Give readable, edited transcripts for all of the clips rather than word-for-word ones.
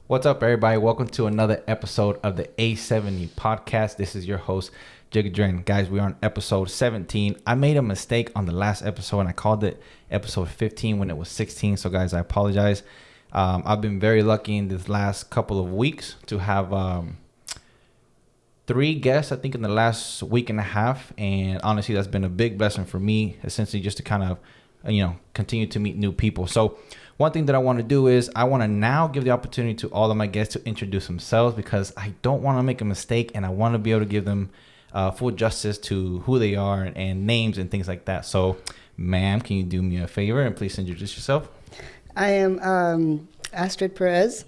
What's up, everybody? Welcome to another episode of the A7E podcast. This is your host, Jigga. Guys, we're on episode 17. I made a mistake on the last episode, and I called it episode 15 when it was 16. So, guys, I apologize. I've been very lucky in this last couple of weeks to have 3 guests, I think, in the last week and a half. And honestly, that's been a big blessing for me, essentially just to kind of, continue to meet new people. So one thing that I want to do is I want to now give the opportunity to all of my guests to introduce themselves, because I don't want to make a mistake, and I want to be able to give them full justice to who they are and names and things like that. So, ma'am, can you do me a favor and please introduce yourself? I am Jaz Perez.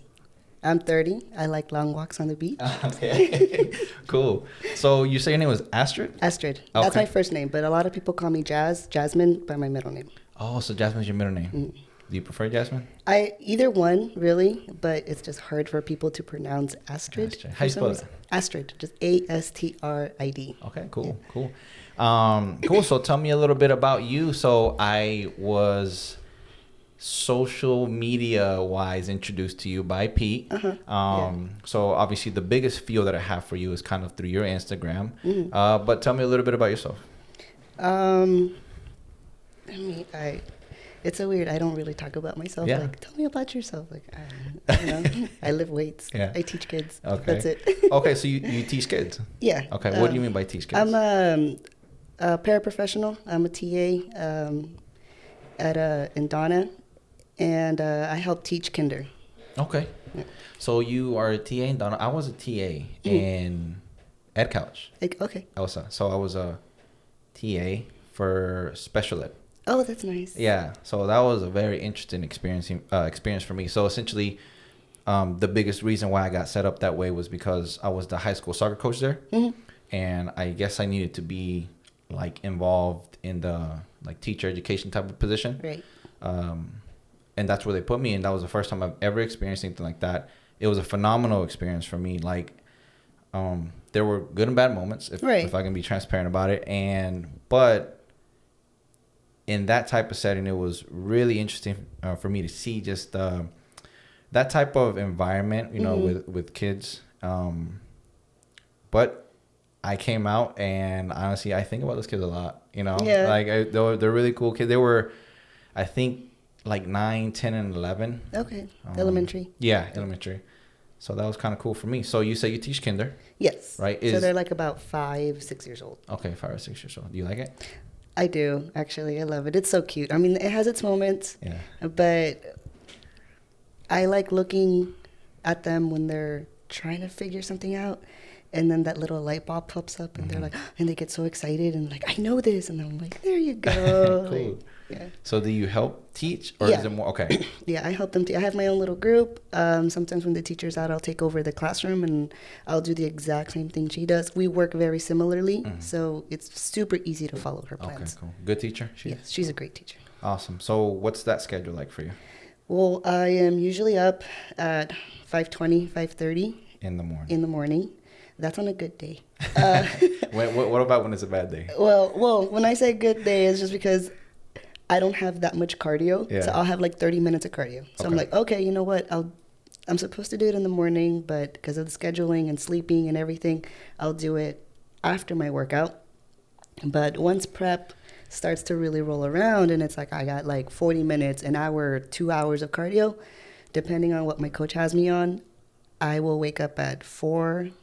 I'm 30. I like long walks on the beach. Okay, cool. So you say your name was Astrid? Astrid. Okay. That's my first name, but a lot of people call me Jasmine by my middle name. Oh, so Jasmine's your middle name. Mm. Do you prefer Jasmine? Either one, really, but it's just hard for people to pronounce Astrid. How you spell it? Astrid, just Astrid. Okay, cool. Cool. So tell me a little bit about you. So I was social media wise introduced to you by Pete. Yeah. So obviously the biggest feel that I have for you is kind of through your Instagram. Mm. But tell me a little bit about yourself. It's so weird. I don't really talk about myself. Yeah. Like, tell me about yourself. Like, I lift weights. Yeah. I teach kids. Okay. That's it. Okay, so you teach kids. Yeah. Okay, what do you mean by teach kids? I'm a paraprofessional. I'm a TA in Donna, and I help teach kinder. Okay. Yeah. So you are a TA in Donna. I was a TA in Ed Couch. Okay. I was a TA for special ed. Oh, that's nice. Yeah, so that was a very interesting experience for me. So essentially, the biggest reason why I got set up that way was because I was the high school soccer coach there, and I guess I needed to be like involved in the like teacher education type of position. Right. And that's where they put me, and that was the first time I've ever experienced anything like that. It was a phenomenal experience for me. Like, there were good and bad moments, if I can be transparent about it, but in that type of setting, it was really interesting for me to see just that type of environment, with kids. But I came out, and honestly, I think about those kids a lot. Yeah. Like they're really cool kids. They were, I think, like 9, 10, and 11. Okay. Elementary. Yeah, elementary. So that was kind of cool for me. So you say you teach kinder? Yes. Right. So they're like about 5, 6 years old. Okay, 5 or 6 years old. Do you like it? I do, actually. I love it. It's so cute. I mean, it has its moments. Yeah. But I like looking at them when they're trying to figure something out. And then that little light bulb pops up, and they're like, and they get so excited and like, I know this. And I'm like, there you go. Cool. Like, yeah. So do you help teach, or is it more okay? Yeah, I help them. I have my own little group. Sometimes when the teacher's out, I'll take over the classroom and I'll do the exact same thing she does. We work very similarly, so it's super easy to follow her plans. Okay, cool. Good teacher? Yes, she's a great teacher. Awesome. So what's that schedule like for you? Well, I am usually up at 5:20, 5:30 In the morning. in the morning. That's on a good day. What about when it's a bad day? Well, when I say good day, it's just because I don't have that much cardio. Yeah. So I'll have like 30 minutes of cardio. So I'm like, okay, you know what? I'm supposed to do it in the morning, but because of the scheduling and sleeping and everything, I'll do it after my workout. But once prep starts to really roll around, and it's like I got like 40 minutes, an hour, 2 hours of cardio, depending on what my coach has me on, I will wake up at 4:30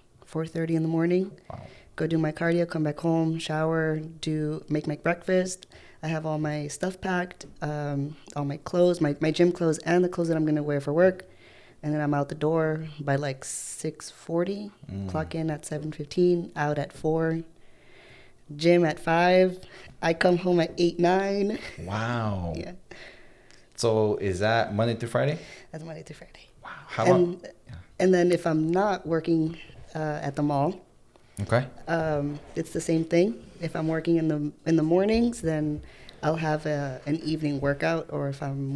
in the morning. Wow. Go do my cardio, come back home, shower, make my breakfast. I have all my stuff packed, all my clothes, my gym clothes, and the clothes that I'm going to wear for work. And then I'm out the door by like 6:40, clock in at 7:15, out at 4, gym at 5. I come home at 8, 9. Wow. Yeah. So is that Monday through Friday? That's Monday through Friday. Wow. How long? And then if I'm not working at the mall, Okay. it's the same thing. If I'm working in the mornings, then I'll have an evening workout, or if I'm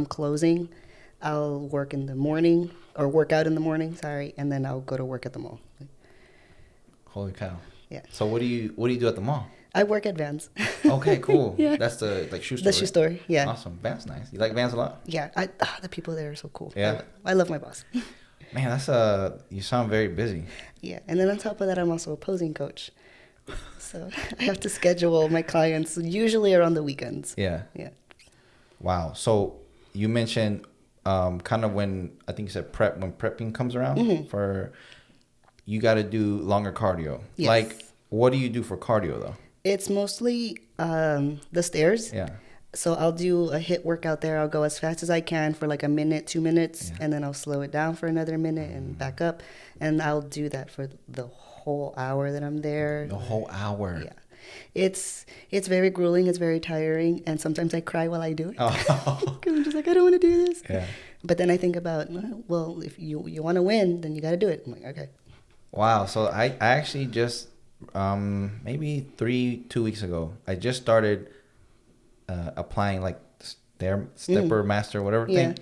closing, I'll work in the morning, or work out in the morning, and then I'll go to work at the mall. Holy cow. Yeah. So what do you do at the mall? I work at Vans. Okay, cool. Yeah. That's the like shoe store. The shoe right? store, yeah. Awesome. Vans nice. You like Vans a lot? Yeah, the people there are so cool. Yeah. I love my boss. Man, that's you sound very busy. Yeah, and then on top of that, I'm also a posing coach. So I have to schedule my clients usually around the weekends. Yeah. Yeah. Wow. So you mentioned kind of when I think you said when prepping comes around for you got to do longer cardio. Yes. Like, what do you do for cardio though? It's mostly the stairs. Yeah. So I'll do a HIIT workout there. I'll go as fast as I can for like a minute, 2 minutes, Yeah. and then I'll slow it down for another minute and back up. And I'll do that for the whole hour that I'm there. The whole hour. Yeah. It's very grueling. It's very tiring. And sometimes I cry while I do it. Oh. 'Cause I'm just like, I don't want to do this. Yeah. But then I think about, well, if you want to win, then you got to do it. I'm like, okay. Wow. So I actually just maybe 2 weeks ago, I just started applying like stepper master, whatever Yeah. thing.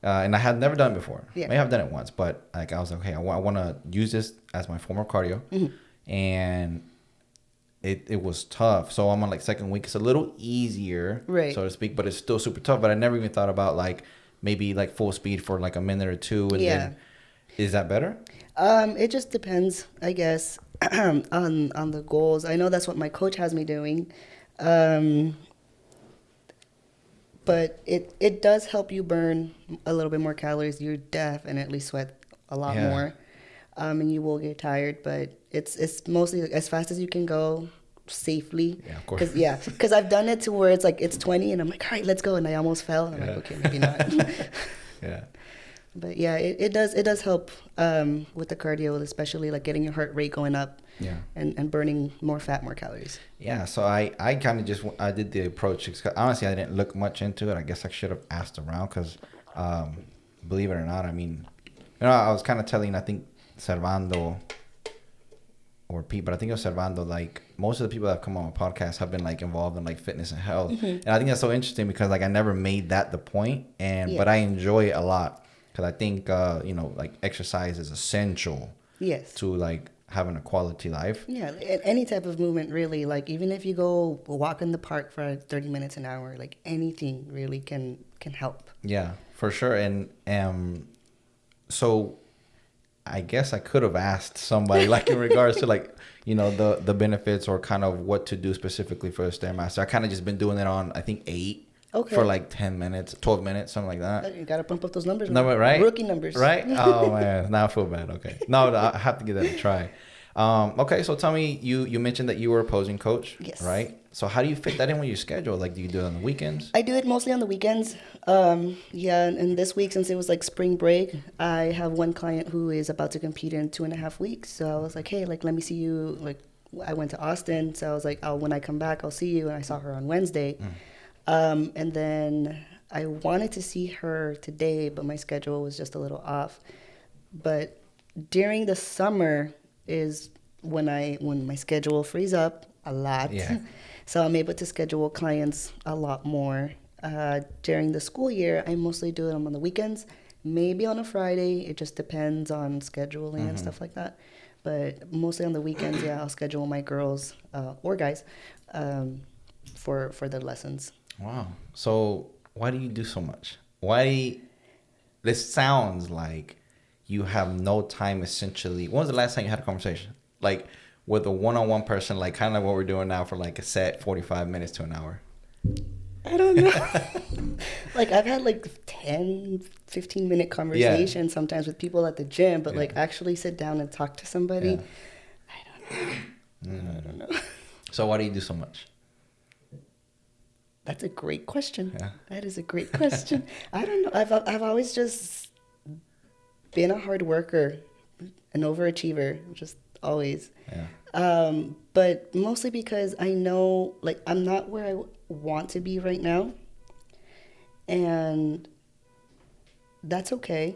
And I had never done it before. Yeah. Maybe I've done it once, but like I was like, okay, I want to use this as my form of cardio. And it was tough. So I'm on like second week. It's a little easier, Right. so to speak, but it's still super tough. But I never even thought about like maybe like full speed for like a minute or two. And Yeah. then, is that better? It just depends, I guess, on the goals. I know that's what my coach has me doing. But it does help you burn a little bit more calories. You definitely sweat a lot Yeah. more. And you will get tired, but it's mostly like as fast as you can go safely. Yeah, of course. Because I've done it to where it's like it's 20 and I'm like, all right, let's go. And I almost fell. And I'm like, okay, maybe not. Yeah. But yeah, it does help with the cardio, especially like getting your heart rate going up. Yeah. And burning more fat, more calories. Yeah, so I kind of just I did the approach. 'Cause honestly, I didn't look much into it. I guess I should have asked around because, believe it or not, I mean, I was kind of telling, I think, Servando or Pete, but I think it was Servando, like, most of the people that have come on my podcast have been, like, involved in, like, fitness and health. And I think that's so interesting because, like, I never made that the point, but I enjoy it a lot because I think, like, exercise is essential Yes. to, like, having a quality life. Yeah, any type of movement really. Like even if you go walk in the park for 30 minutes an hour, like anything really can help. Yeah, for sure. And so I guess I could have asked somebody like in regards to like, the benefits or kind of what to do specifically for the Stairmaster. I kind of just been doing it on, I think 8 for like 10 minutes, 12 minutes, something like that. You got to pump up those numbers. No, right? Rookie numbers. Right? Oh, man. Now I feel bad. Okay. No, I have to give that a try. Okay, so tell me, you mentioned that you were a posing coach, Yes. right? So how do you fit that in with your schedule? Like, do you do it on the weekends? I do it mostly on the weekends. And this week, since it was like spring break, I have one client who is about to compete in 2.5 weeks. So I was like, hey, like, let me see you. Like, I went to Austin. So I was like, oh, when I come back, I'll see you. And I saw her on Wednesday. And then I wanted to see her today, but my schedule was just a little off. But during the summer is when my schedule frees up a lot. Yeah. So I'm able to schedule clients a lot more. During the school year, I mostly do them on the weekends, maybe on a Friday. It just depends on scheduling and stuff like that. But mostly on the weekends, yeah, I'll schedule my girls or guys for their lessons. Wow. So why do you do so much? This sounds like you have no time essentially. When was the last time you had a conversation? Like with a one-on-one person, like kind of like what we're doing now for like a set 45 minutes to an hour. I don't know. Like I've had like 10, 15-minute conversations sometimes with people at the gym, but like actually sit down and talk to somebody, I don't know. So why do you do so much? That's a great question. Yeah. That is a great question. I don't know. I've always just been a hard worker, an overachiever, just always. Yeah. But mostly because I know, like, I'm not where I want to be right now. And that's okay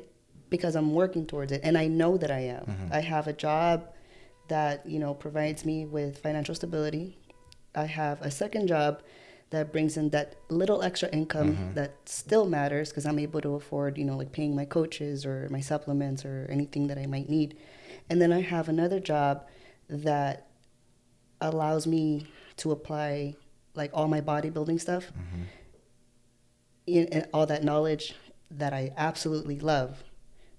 because I'm working towards it. And I know that I am. Mm-hmm. I have a job that, provides me with financial stability. I have a second job that brings in that little extra income that still matters because I'm able to afford, like paying my coaches or my supplements or anything that I might need. And then I have another job that allows me to apply like all my bodybuilding stuff and all that knowledge that I absolutely love.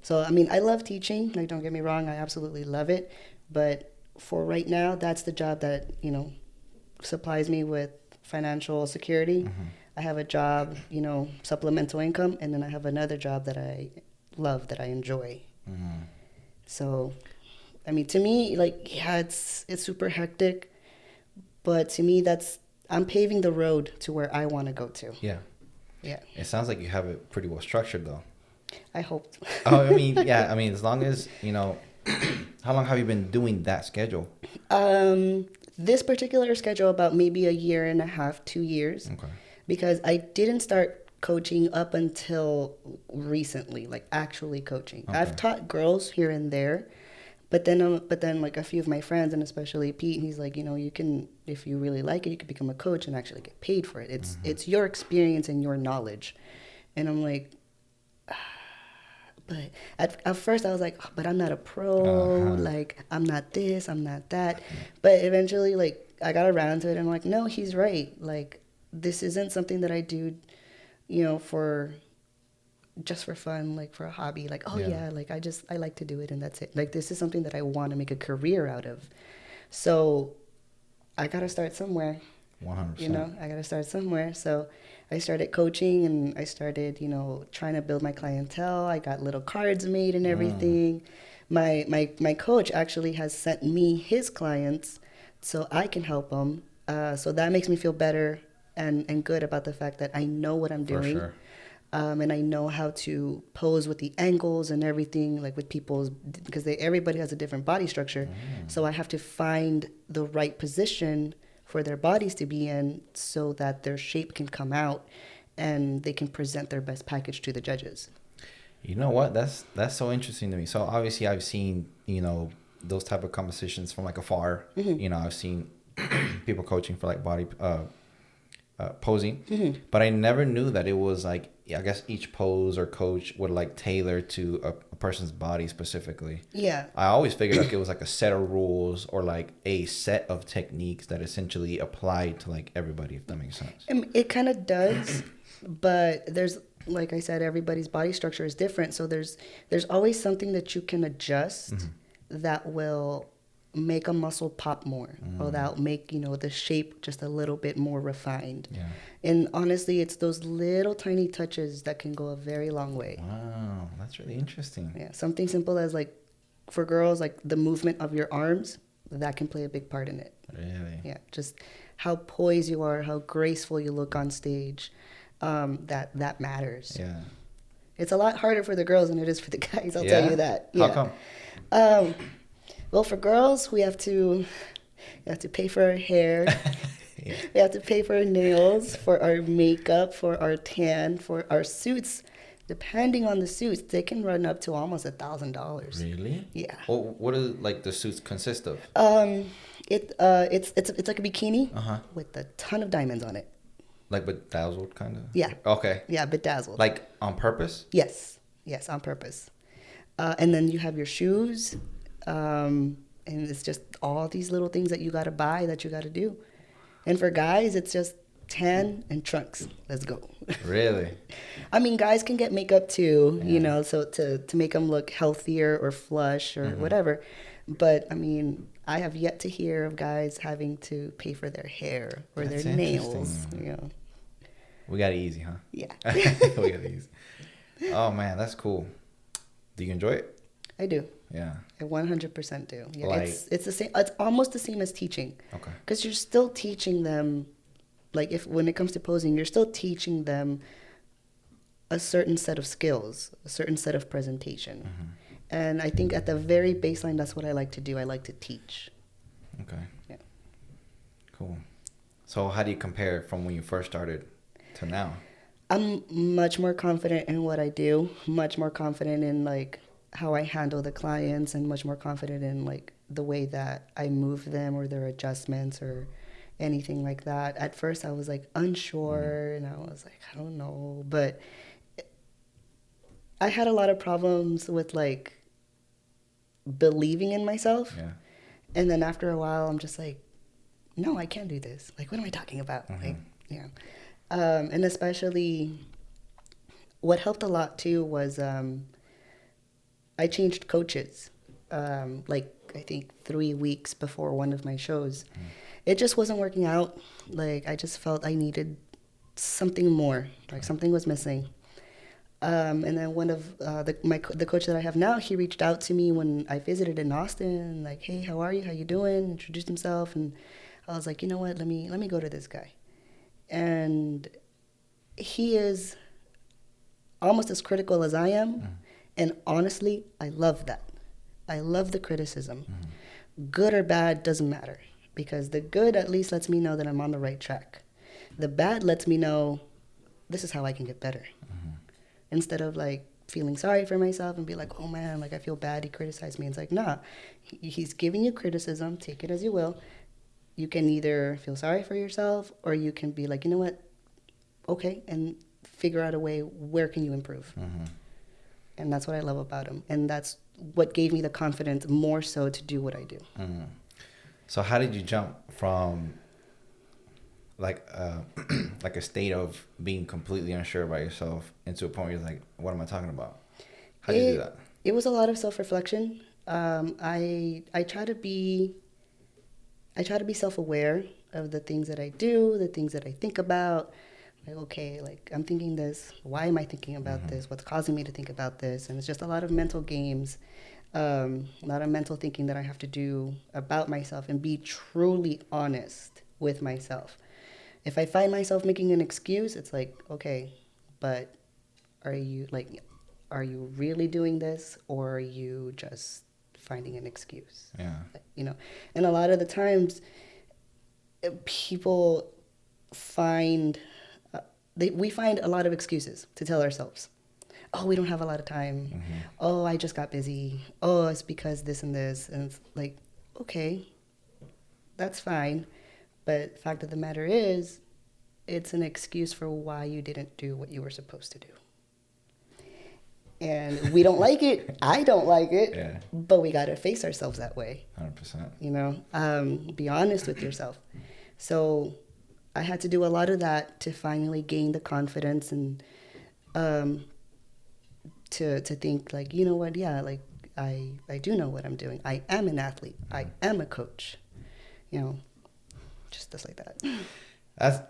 So, I mean, I love teaching. Like, don't get me wrong, I absolutely love it. But for right now, that's the job that, you know, supplies me with financial security. I have a job, you know, supplemental income, and then I have another job that I love, that I enjoy. So, I mean, to me, like, yeah, it's super hectic, but to me, I'm paving the road to where I want to go to. Yeah. Yeah. It sounds like you have it pretty well structured, though. I hope. Oh, I mean, yeah. I mean, as long as, you know, how long have you been doing that schedule? This particular schedule, about maybe a year and a half, 2 years. Okay. Because I didn't start coaching up until recently, like actually coaching. Okay. I've taught girls here and there, but then like a few of my friends, and especially Pete, he's like, you know, you can, if you really like it, you could become a coach and actually get paid for it. It's your experience and your knowledge. And I'm like, but at first I was like, oh, but I'm not a pro. Like, I'm not this, I'm not that. But eventually, like, I got around to it and I'm like, no, he's right. Like, this isn't something that I do, you know, just for fun, like for a hobby. Like, oh yeah, like I like to do it and that's it. Like, this is something that I want to make a career out of. So I got to start somewhere. 100%. You know, I got to start somewhere. So I started coaching and I started, you know, trying to build my clientele. I got little cards made and everything. My coach actually has sent me his clients so I can help them. So that makes me feel better and good about the fact that I know what I'm doing. For sure. And I know how to pose with the angles and everything, like with people's, because everybody has a different body structure. So I have to find the right position for their bodies to be in so that their shape can come out and they can present their best package to the judges. You know what? That's so interesting to me. So obviously I've seen, you know, those type of competitions from like afar. You know, I've seen people coaching for like body posing, but I never knew that it was like, I guess each pose or coach would like tailor to a person's body specifically. Yeah. I always figured like it was like a set of rules or like a set of techniques that essentially applied to like everybody, if that makes sense. It kind of does, but there's, like I said, everybody's body structure is different. So there's always something that you can adjust that will make a muscle pop more, or that'll make, you know, the shape just a little bit more refined. Yeah. And honestly, it's those little tiny touches that can go a very long way. Wow, that's really interesting. Yeah, something simple as like, for girls, like the movement of your arms, that can play a big part in it. Really? Yeah, just how poised you are, how graceful you look on stage, that matters. Yeah. It's a lot harder for the girls than it is for the guys, I'll tell you that. Yeah. How come? Well, for girls, we have to pay for our hair. Yeah. We have to pay for our nails, for our makeup, for our tan, for our suits. Depending on the suits, they can run up to almost $1,000. Really? Yeah. Well, what do like the suits consist of? It's like a bikini with a ton of diamonds on it. Like bedazzled, kind of. Yeah. Okay. Yeah, bedazzled. Like on purpose? Yes, on purpose. And then you have your shoes, and it's just all these little things that you got to buy, that you got to do. And for guys, it's just tan and trunks. Let's go. Really? I mean, guys can get makeup too, you know, so to make them look healthier or flush or whatever. But I mean, I have yet to hear of guys having to pay for their hair or That's their nails. You know. We got it easy, huh? Yeah. We got it easy. Oh man, that's cool. Do you enjoy it? I do. Yeah. I 100% do. Yeah, Like, it's the same. It's almost the same as teaching. Okay. Because you're still teaching them, like when it comes to posing, you're still teaching them a certain set of skills, a certain set of presentation. And I think at the very baseline, that's what I like to do. I like to teach. Okay. Yeah. Cool. So how do you compare from when you first started to now? I'm much more confident in what I do, much more confident in like how I handle the clients, and much more confident in like the way that I move them or their adjustments or anything like that. At first I was like unsure and I was like, I don't know, but I had a lot of problems with like believing in myself. Yeah. And then after a while I'm just like, no, I can't do this. Like, what am I talking about? Like, and especially what helped a lot too was I changed coaches. Like, I think 3 weeks before one of my shows. It just wasn't working out. Like, I just felt I needed something more. Like, something was missing. And then one of the coach that I have now, he reached out to me when I visited in Austin. Like, hey, how are you? How you doing? Introduced himself, and I was like, you know what? Let me go to this guy. And he is almost as critical as I am. And honestly, I love that. I love the criticism. Good or bad doesn't matter, because the good at least lets me know that I'm on the right track. The bad lets me know this is how I can get better. Instead of like feeling sorry for myself and be like, oh man, like I feel bad, he criticized me. It's like, nah, he's giving you criticism, take it as you will. You can either feel sorry for yourself, or you can be like, you know what, okay, and figure out a way, where can you improve? And that's what I love about him. And that's what gave me the confidence more so to do what I do. So how did you jump from like like a state of being completely unsure about yourself into a point where you're like, what am I talking about? How did you do that? It was a lot of self-reflection. I try to be self-aware of the things that I do, the things that I think about. Like, okay, like I'm thinking this. Why am I thinking about this? What's causing me to think about this? And it's just a lot of mental games, a lot of mental thinking that I have to do about myself and be truly honest with myself. If I find myself making an excuse, it's like, okay, but are you really doing this, or are you just finding an excuse? Yeah. You know, and a lot of the times people find, we find a lot of excuses to tell ourselves. Oh, we don't have a lot of time. Oh, I just got busy. Oh, it's because this and this. And it's like, okay, that's fine. But the fact of the matter is, it's an excuse for why you didn't do what you were supposed to do. And we don't like it. I don't like it. Yeah. But we got to face ourselves that way. 100%. You know, be honest with yourself. So I had to do a lot of that to finally gain the confidence and to think like, you know what? Yeah, like I do know what I'm doing. I am an athlete. I am a coach. You know, just like that.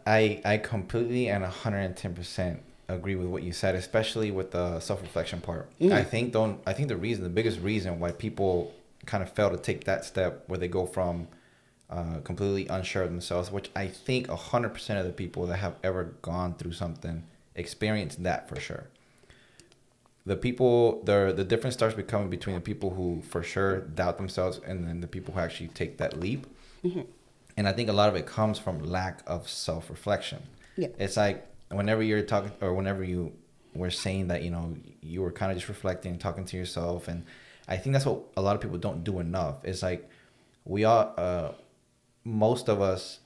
I completely and 110% agree with what you said, especially with the self-reflection part. I think the biggest reason why people kind of fail to take that step where they go from completely unsure of themselves, which I think 100% of the people that have ever gone through something experience that for sure. The difference starts becoming between the people who for sure doubt themselves and then the people who actually take that leap. And I think a lot of it comes from lack of self-reflection. Yeah. It's like whenever you're talking, or whenever you were saying that, you know, you were kind of just reflecting, talking to yourself. And I think that's what a lot of people don't do enough. It's like we all, most of us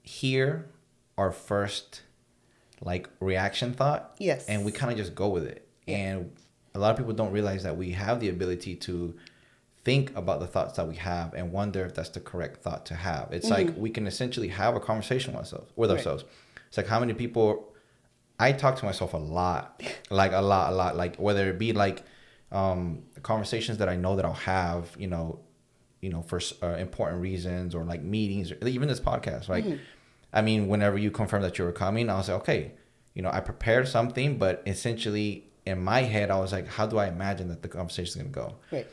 hear our first like reaction thought. Yes. And we kind of just go with it. Yeah. And a lot of people don't realize that we have the ability to think about the thoughts that we have and wonder if that's the correct thought to have. It's like we can essentially have a conversation with ourselves. It's like how many people, I talk to myself a lot, like a lot, like whether it be like conversations that I know that I'll have, you know, for important reasons, or like meetings, or even this podcast, right? I mean, whenever you confirm that you were coming, I was like, okay, you know, I prepared something, but essentially in my head, I was like, how do I imagine that the conversation is going to go? Right.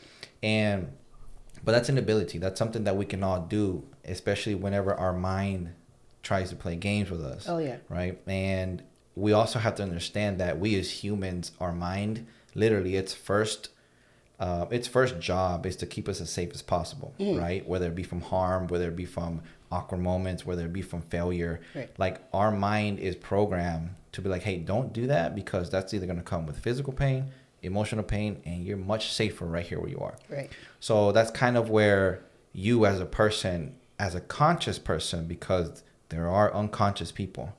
But that's an ability. That's something that we can all do, especially whenever our mind tries to play games with us. Oh, yeah. Right. And we also have to understand that we as humans, our mind, literally its first job is to keep us as safe as possible. Right. Whether it be from harm, whether it be from awkward moments, whether it be from failure. Right. Like our mind is programmed to be like, hey, don't do that, because that's either going to come with physical pain, emotional pain, and you're much safer right here where you are. Right. So that's kind of where you as a person, as a conscious person, because there are unconscious people,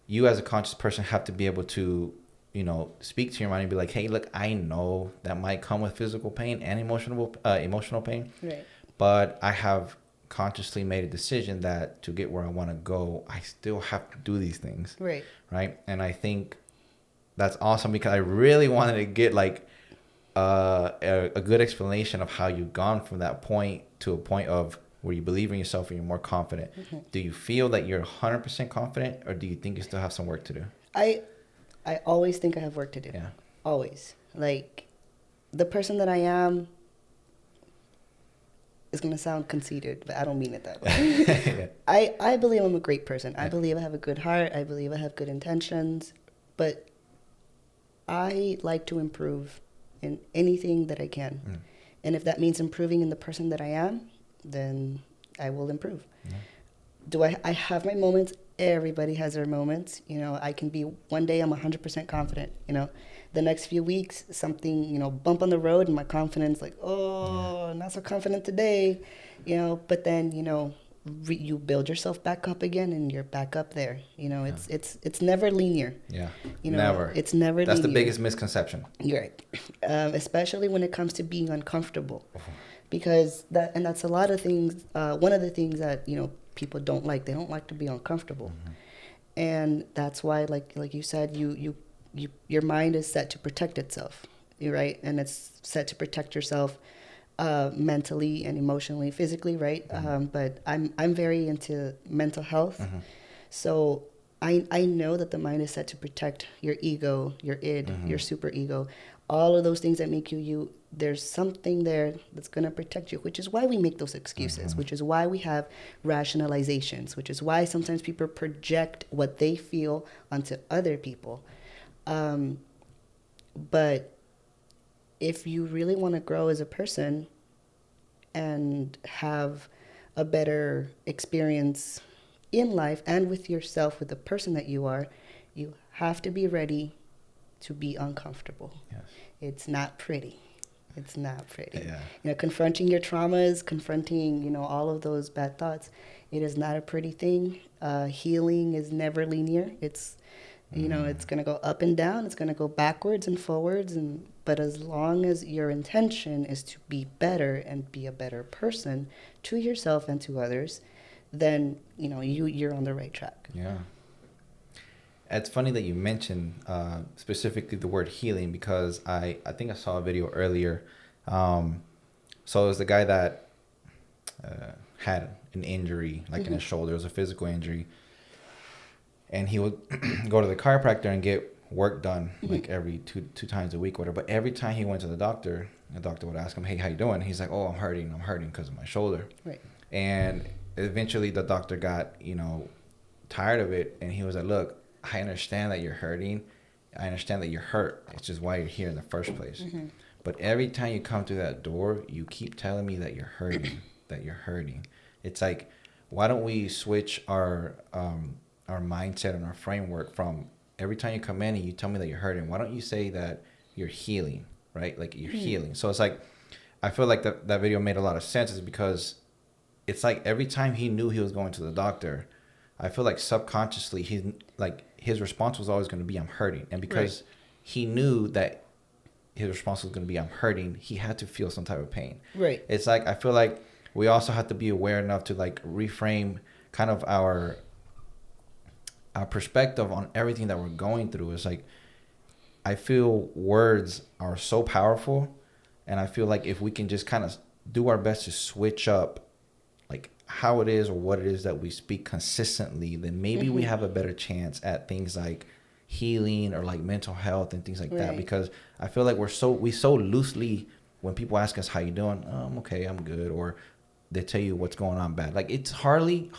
you as a conscious person have to be able to, you know, speak to your mind and be like, hey, look, I know that might come with physical pain and emotional pain. Right. But I have consciously made a decision that to get where I want to go, I still have to do these things. Right. Right. And I think that's awesome because I really wanted to get like a good explanation of how you've gone from that point to a point of where you believe in yourself and you're more confident. Mm-hmm. Do you feel that you're 100% confident, or do you think you still have some work to do? I always think I have work to do. Yeah. Always. Like, the person that I am is going to sound conceited, but I don't mean it that way. Yeah. I believe I'm a great person. Yeah. I believe I have a good heart. I believe I have good intentions. But I like to improve in anything that I can. Mm. And if that means improving in the person that I am, then I will improve. Yeah. Do I have my moments? Everybody has their moments. You know, I can be, one day I'm 100% confident, you know. The next few weeks, something, you know, bump on the road and my confidence, like, not so confident today, you know. But then, you know, you build yourself back up again and you're back up there. You know, it's never linear. Yeah, you know, never. It's never That's linear. The biggest misconception. You're right. Especially when it comes to being uncomfortable. Because that's a lot of things. One of the things that, you know, people don't like. They don't like to be uncomfortable. Mm-hmm. And that's why, like you said, your mind is set to protect itself. You're right. And it's set to protect yourself mentally and emotionally, physically, right? Mm-hmm. But I'm very into mental health. Mm-hmm. So I know that the mind is set to protect your ego, your id, mm-hmm. your super ego, all of those things that make you. There's something there that's going to protect you, which is why we make those excuses, mm-hmm. which is why we have rationalizations, which is why sometimes people project what they feel onto other people. But if you really want to grow as a person and have a better experience in life and with yourself, with the person that you are, you have to be ready to be uncomfortable. Yes. It's not pretty. It's not pretty. Yeah. You know, confronting your traumas, confronting, you know, all of those bad thoughts, it is not a pretty thing. Healing is never linear. It's, you know, it's going to go up and down. It's going to go backwards and forwards. But as long as your intention is to be better and be a better person to yourself and to others, then, you know, you're on the right track. Yeah. It's funny that you mentioned specifically the word healing, because I think I saw a video earlier. So it was the guy that had an injury, like mm-hmm. in his shoulder. It was a physical injury. And he would go to the chiropractor and get work done mm-hmm. like every two times a week, whatever. But every time he went to the doctor would ask him, "Hey, how you doing?" He's like, "Oh, I'm hurting because of my shoulder." Right. And eventually the doctor got, you know, tired of it. And he was like, "Look, I understand that you're hurting. I understand that you're hurt. It's just why you're here in the first place. Mm-hmm. But every time you come through that door, you keep telling me that you're hurting, that you're hurting." It's like, why don't we switch our mindset and our framework from every time you come in and you tell me that you're hurting, why don't you say that you're healing, right? Like you're healing. So it's like, I feel like that video made a lot of sense, is because it's like every time he knew he was going to the doctor, I feel like subconsciously his response was always going to be, "I'm hurting." And because he knew that his response was going to be, "I'm hurting," he had to feel some type of pain. Right. It's like, I feel like we also have to be aware enough to like reframe kind of our perspective on everything that we're going through. It's like, I feel words are so powerful, and I feel like if we can just kind of do our best to switch up like how it is or what it is that we speak consistently, then maybe mm-hmm. we have a better chance at things like healing or like mental health and things like that. Because I feel like we so loosely, when people ask us, "How you doing?" "Oh, I'm okay, I'm good," or they tell you what's going on bad. Like, it's hardly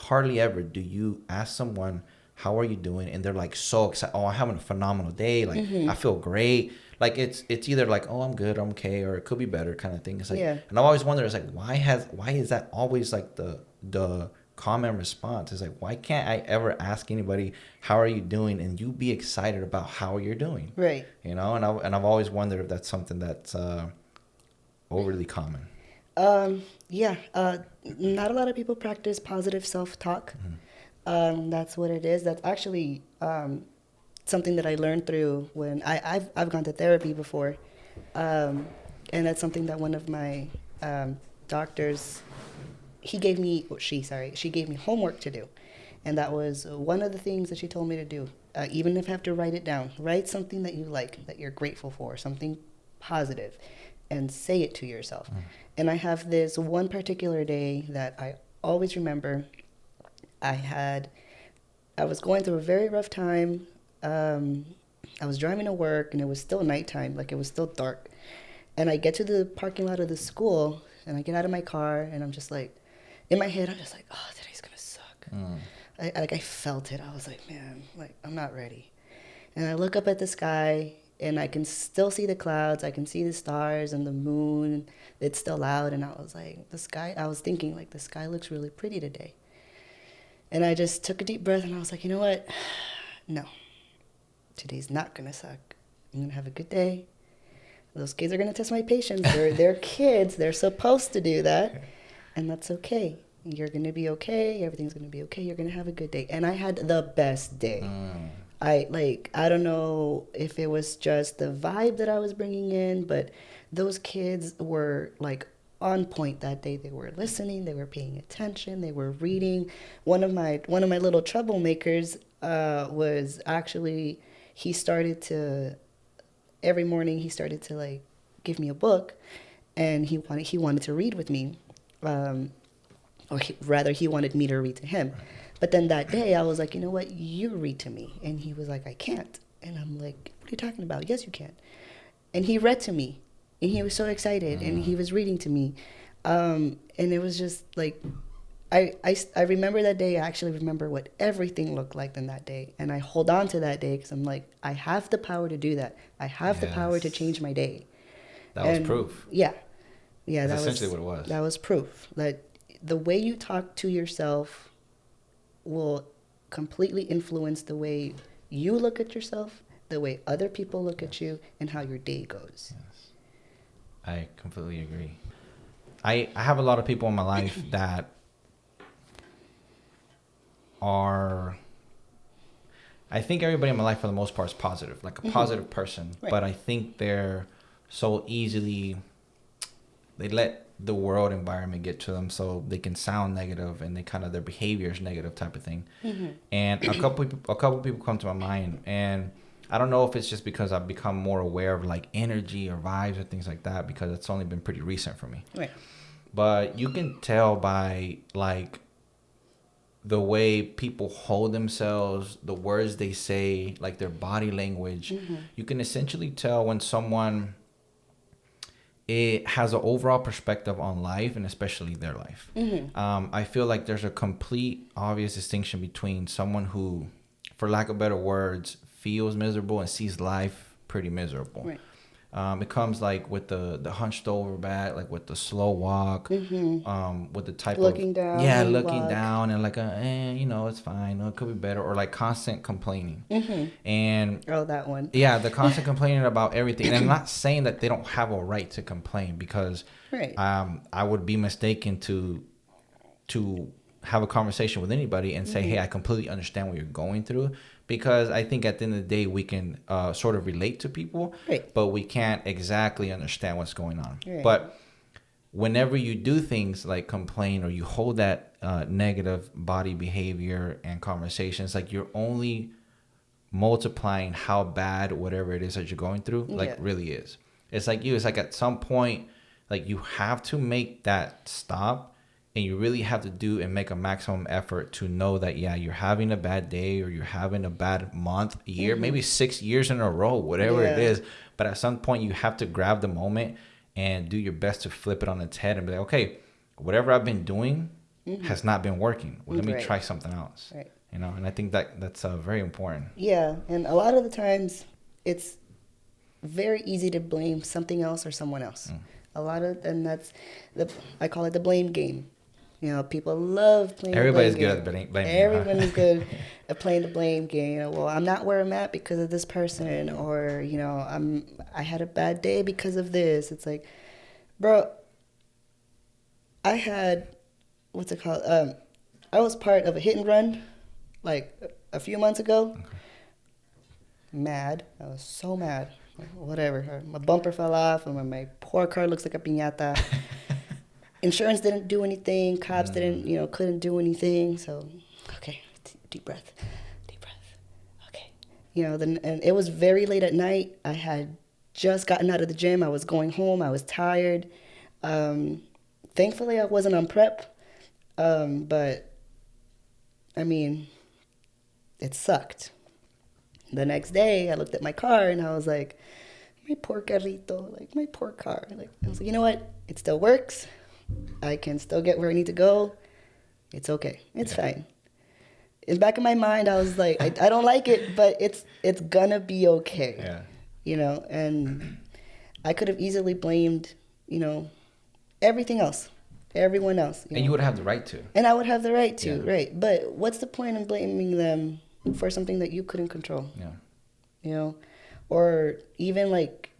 ever do you ask someone, "How are you doing?" and they're like so excited. "Oh, I'm having a phenomenal day. Like mm-hmm. I feel great." Like it's either like, "Oh, I'm good, I'm okay," or "It could be better," kind of thing. It's like, and I've always wondered, it's like, why is that always like the common response? Is like, why can't I ever ask anybody, "How are you doing?" and you be excited about how you're doing? Right. You know, and I've always wondered if that's something that's overly common. Not a lot of people practice positive self-talk. Mm-hmm. That's what it is. That's actually something that I learned through when I've gone to therapy before, and that's something that one of my doctors, she gave me homework to do. And that was one of the things that she told me to do. Even if I have to write it down, write something that you like, that you're grateful for, something positive, and say it to yourself. And I have this one particular day that I always remember. I was going through a very rough time. I was driving to work, and it was still nighttime, like it was still dark. And I get to the parking lot of the school, and I get out of my car, and I'm just like, in my head, I'm just like, oh, today's gonna suck. I felt it. I was like, man, like I'm not ready. And I look up at the sky, and I can still see the clouds. I can see the stars and the moon. It's still out, and I was like, the sky. I was thinking like the sky looks really pretty today. And I just took a deep breath, and I was like, you know what? No, today's not gonna suck. I'm gonna have a good day. Those kids are gonna test my patience. They're kids. They're supposed to do that, and that's okay. You're gonna be okay. Everything's gonna be okay. You're gonna have a good day. And I had the best day. I don't know if it was just the vibe that I was bringing in, but those kids were like on point that day. They were listening. They were paying attention. They were reading. One of my little troublemakers was actually, he started to, every morning he started to like give me a book, and he wanted to read with me. He wanted me to read to him. But then that day, I was like, you know what? You read to me. And he was like, I can't. And I'm like, what are you talking about? Yes, you can. And he read to me. And he was so excited. And he was reading to me. And it was just like, I remember that day. I actually remember what everything looked like in that day. And I hold on to that day because I'm like, I have the power to do that. I have the power to change my day. That was proof. Yeah. That's essentially what it was. That was proof that the way you talk to yourself will completely influence the way you look at yourself, the way other people look at you, and how your day goes. Yes. I completely agree. I have a lot of people in my life that are, I think everybody in my life for the most part is positive, like a positive person, but I think they're so easily, they let the world environment get to them, so they can sound negative, and they kind of, their behavior is negative type of thing. And a couple people come to my mind, and I don't know if it's just because I've become more aware of like energy or vibes or things like that, because it's only been pretty recent for me. Right. But you can tell by like the way people hold themselves, the words they say, like their body language. You can essentially tell when someone, it has an overall perspective on life, and especially their life. I feel like there's a complete obvious distinction between someone who, for lack of better words, feels miserable and sees life pretty miserable. Right. It comes like with the hunched over back, like with the slow walk, with the type looking of down, looking down, and like it's fine, it could be better, or like constant complaining. And that one, the constant complaining about everything. And I'm not saying that they don't have a right to complain, because I would be mistaken to have a conversation with anybody and say, hey, I completely understand what you're going through. Because I think at the end of the day, we can sort of relate to people, but we can't exactly understand what's going on. But whenever you do things like complain, or you hold that negative body behavior and conversations, like you're only multiplying how bad whatever it is that you're going through, really is. It's like at some point, like you have to make that stop. And you really have to do and make a maximum effort to know that, you're having a bad day, or you're having a bad month, year, maybe 6 years in a row, whatever it is. But at some point, you have to grab the moment and do your best to flip it on its head and be like, okay, whatever I've been doing has not been working. Well, let me try something else. And I think that's very important. Yeah. And a lot of the times, it's very easy to blame something else or someone else. I call it the blame game. You know, people love playing Everybody's the blame good game. at blaming. Everyone is good at playing the blame game. Well, I'm not where I'm at because of this person, or I had a bad day because of this. It's like, bro, I had, what's it called? I was part of a hit and run like a few months ago. Okay. Mad. I was so mad. Whatever. My bumper fell off, and my poor car looks like a piñata. Insurance didn't do anything. Cops didn't, couldn't do anything. So, okay, deep breath. Okay. Then, and it was very late at night. I had just gotten out of the gym. I was going home. I was tired. Thankfully, I wasn't on prep. But, I mean, it sucked. The next day, I looked at my car and I was like, my poor carrito, like my poor car. Like, I was like, you know what? It still works. I can still get where I need to go. It's okay. It's fine. In the back of my mind, I was like, I don't like it, but it's gonna be okay. Yeah. And I could have easily blamed, everything else, everyone else. And you would have the right to. And I would have the right to, right. But what's the point in blaming them for something that you couldn't control? Yeah. Or even like,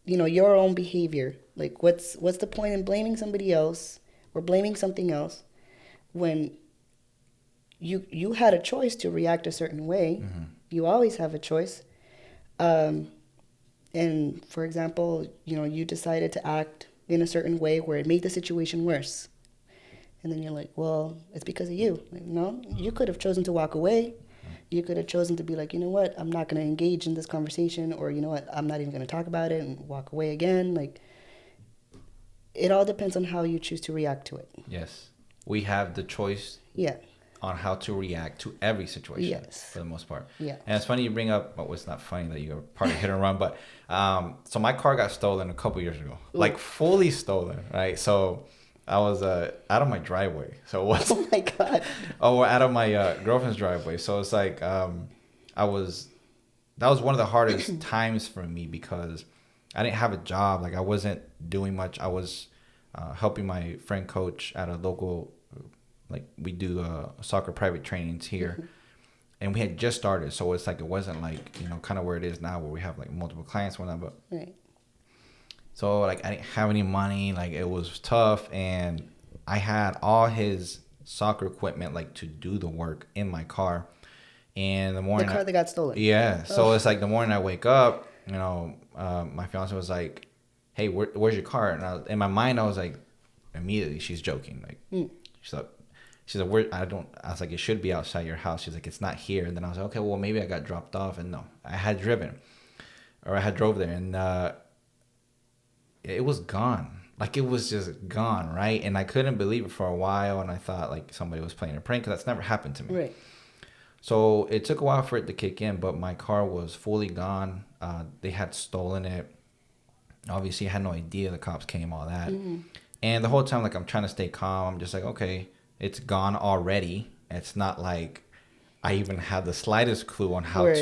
your own behavior. Like, what's the point in blaming somebody else or blaming something else when you had a choice to react a certain way? Mm-hmm. You always have a choice. And for example, you decided to act in a certain way where it made the situation worse. And then you're like, well, it's because of you. Like, no, you could have chosen to walk away. You could have chosen to be like, you know what, I'm not going to engage in this conversation, or you know what, I'm not even going to talk about it and walk away again. Like, it all depends on how you choose to react to it. Yes. We have the choice on how to react to every situation for the most part. Yeah. And it's funny you bring up, well, it's not funny that you're part of hit and run, but so my car got stolen a couple years ago. Ooh. Like fully stolen, right? So I was out of my driveway. So it was, oh my God. Out of my girlfriend's driveway. So it's like that was one of the hardest times for me because I didn't have a job. Like I wasn't doing much. I was helping my friend coach at a local, like we do soccer private trainings here. Mm-hmm. And we had just started. So it's like, it wasn't like, kind of where it is now where we have like multiple clients and whatnot. But right. So like I didn't have any money. Like it was tough. And I had all his soccer equipment like to do the work in my car. And the morning. The car that got stolen. Yeah. Oh. So it's like the morning I wake up, my fiance was like, hey, where's your car? And in my mind, I was like, immediately, she's joking. Like, she's like, I was like, it should be outside your house. She's like, it's not here. And then I was like, okay, well, maybe I got dropped off. And no, I had drove there. And it was gone. Like, it was just gone, right? And I couldn't believe it for a while. And I thought, like, somebody was playing a prank because that's never happened to me. Right. So it took a while for it to kick in, but my car was fully gone. They had stolen it. Obviously, I had no idea the cops came, all that. Mm-hmm. And the whole time, like, I'm trying to stay calm. I'm just like, okay, it's gone already. It's not like I even have the slightest clue on how where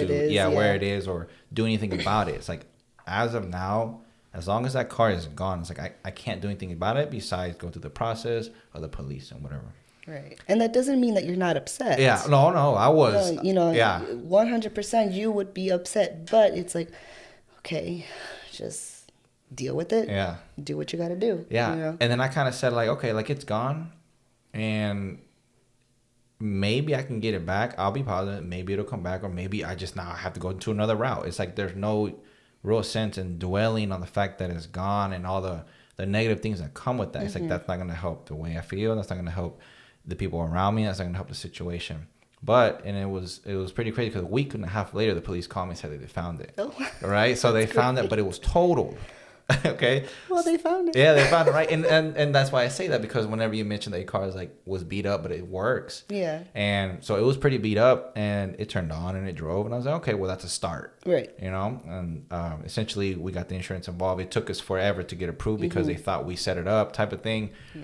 it is or do anything about it. It's like, as of now, as long as that car is gone, it's like I can't do anything about it besides go through the process of the police and whatever. Right. And that doesn't mean that you're not upset. Yeah. No, I was. 100% you would be upset. But it's like, okay, just deal with it. Yeah. Do what you got to do. Yeah. And then I kind of said, like, okay, like, it's gone. And maybe I can get it back. I'll be positive. Maybe it'll come back. Or maybe I just now have to go into another route. It's like there's no real sense in dwelling on the fact that it's gone and all the negative things that come with that. Mm-hmm. It's like that's not going to help the way I feel. That's not going to help the people around me. That's not going to help the situation. But, and it was pretty crazy because a week and a half later, the police called me and said that they found it. Oh, right? So they found it, but it was totaled. Okay. Well, they found it. Yeah, they found it, right? And that's why I say that, because whenever you mention that your car was beat up, but it works. Yeah. And so it was pretty beat up, and it turned on and it drove, and I was like, okay, well, that's a start. Right. And essentially we got the insurance involved. It took us forever to get approved because they thought we set it up, type of thing. Yeah.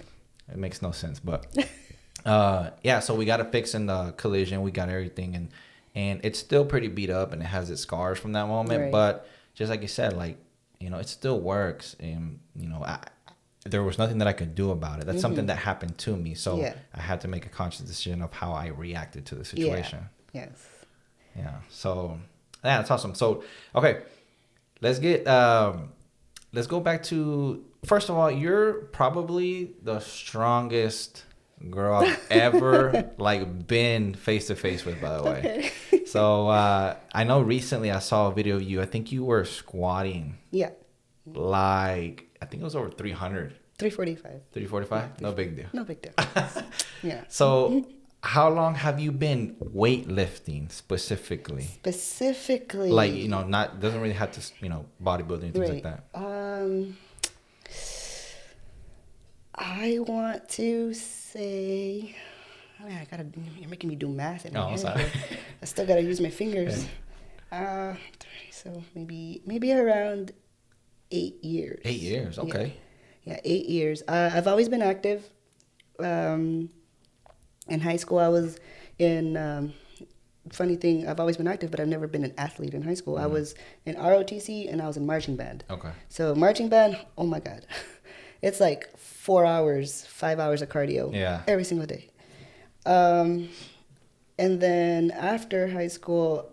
It makes no sense, but so we got it fixed in the collision. We got everything, and it's still pretty beat up, and it has its scars from that moment. Right. But just like you said, like, it still works, and there was nothing that I could do about it. That's something that happened to me, so I had to make a conscious decision of how I reacted to the situation. Yeah. Yes. Yeah. So that's awesome. So okay, let's go back to, first of all, you're probably the strongest girl I've ever been face to face with, by the way. Okay. So I know recently I saw a video of you. I think you were squatting. Yeah. I think it was over 300. 3:45. 3:45? No big deal. No big deal. Yeah. So, how long have you been weightlifting specifically? Specifically. Like, not doesn't really have to, bodybuilding and things like that. I want to say, you're making me do math in my head. Sorry. I still gotta use my fingers. So maybe around 8 years. 8 years, okay. Yeah, 8 years. I've always been active. In high school, I was in. Funny thing, I've always been active, but I've never been an athlete in high school. I was in ROTC and I was in marching band. Okay. So marching band, oh my God, it's like 4 hours, 5 hours of cardio. Yeah. Every single day. And then after high school,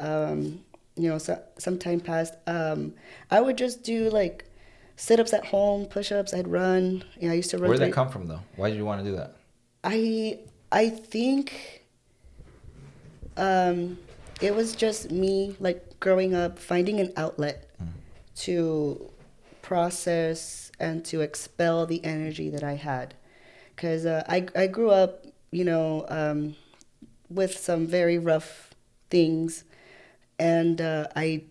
some time passed. I would just do like sit-ups at home, push-ups. I'd run. I used to run. Where did that come from, though? Why did you want to do that? I think it was just me, like, growing up, finding an outlet to process and to expel the energy that I had. Because I grew up, with some very rough things, and I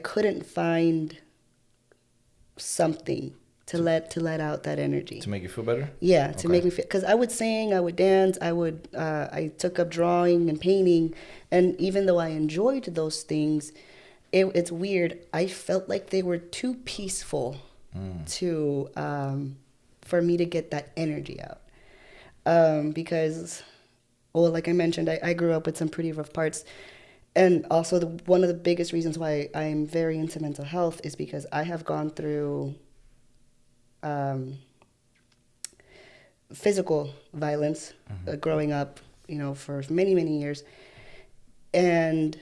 couldn't find something to let out that energy. To make you feel better? Yeah, to make me feel, because I would sing, I would dance, I took up drawing and painting, and even though I enjoyed those things, it's weird. I felt like they were too peaceful to for me to get that energy out. Because, well, like I mentioned, I grew up with some pretty rough parts. And also one of the biggest reasons why I'm very into mental health is because I have gone through physical violence growing up, for many, many years. And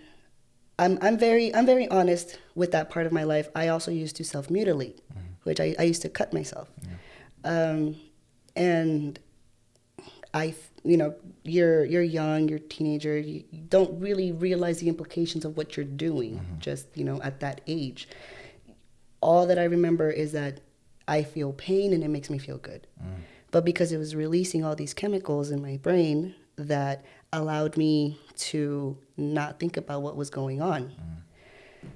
I'm very honest with that part of my life. I also used to self-mutilate, which I used to cut myself. And you're young, you're a teenager, you don't really realize the implications of what you're doing just, at that age. All that I remember is that I feel pain and it makes me feel good. But because it was releasing all these chemicals in my brain that allowed me to not think about what was going on.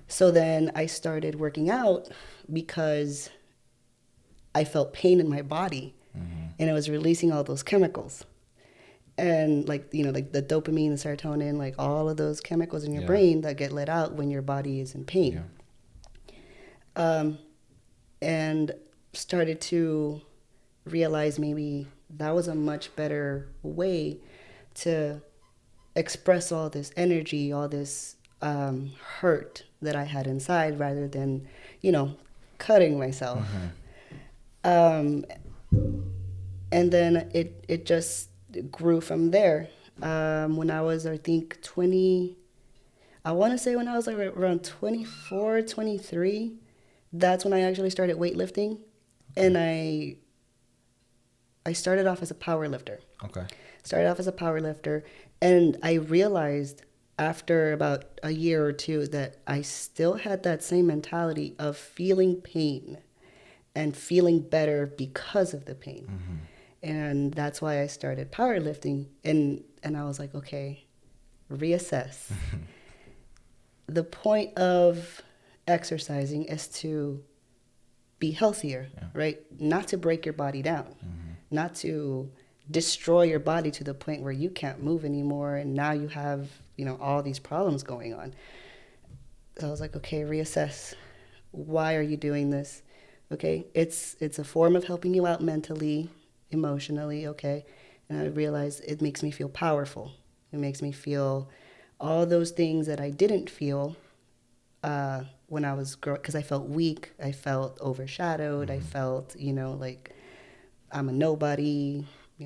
So then I started working out because I felt pain in my body and it was releasing all those chemicals. And like the dopamine, the serotonin, like all of those chemicals in your brain that get let out when your body is in pain. And started to realize maybe that was a much better way to express all this energy, all this hurt that I had inside rather than, cutting myself. And then it just grew from there. When I was, I think, I want to say when I was like around 24, 23, that's when I actually started weightlifting. And I started off as a power lifter. Started off as a power lifter. And I realized after about a year or two that I still had that same mentality of feeling pain and feeling better because of the pain. And that's why I started powerlifting. And I was like, okay, reassess. The point of exercising is to be healthier, right? Not to break your body down, not to destroy your body to the point where you can't move anymore. And now you have, all these problems going on. So I was like, okay, reassess. Why are you doing this? Okay, it's a form of helping you out mentally, emotionally, okay? And I realized it makes me feel powerful. It makes me feel all those things that I didn't feel when I was growing, because I felt weak, I felt overshadowed, I felt, like I'm a nobody,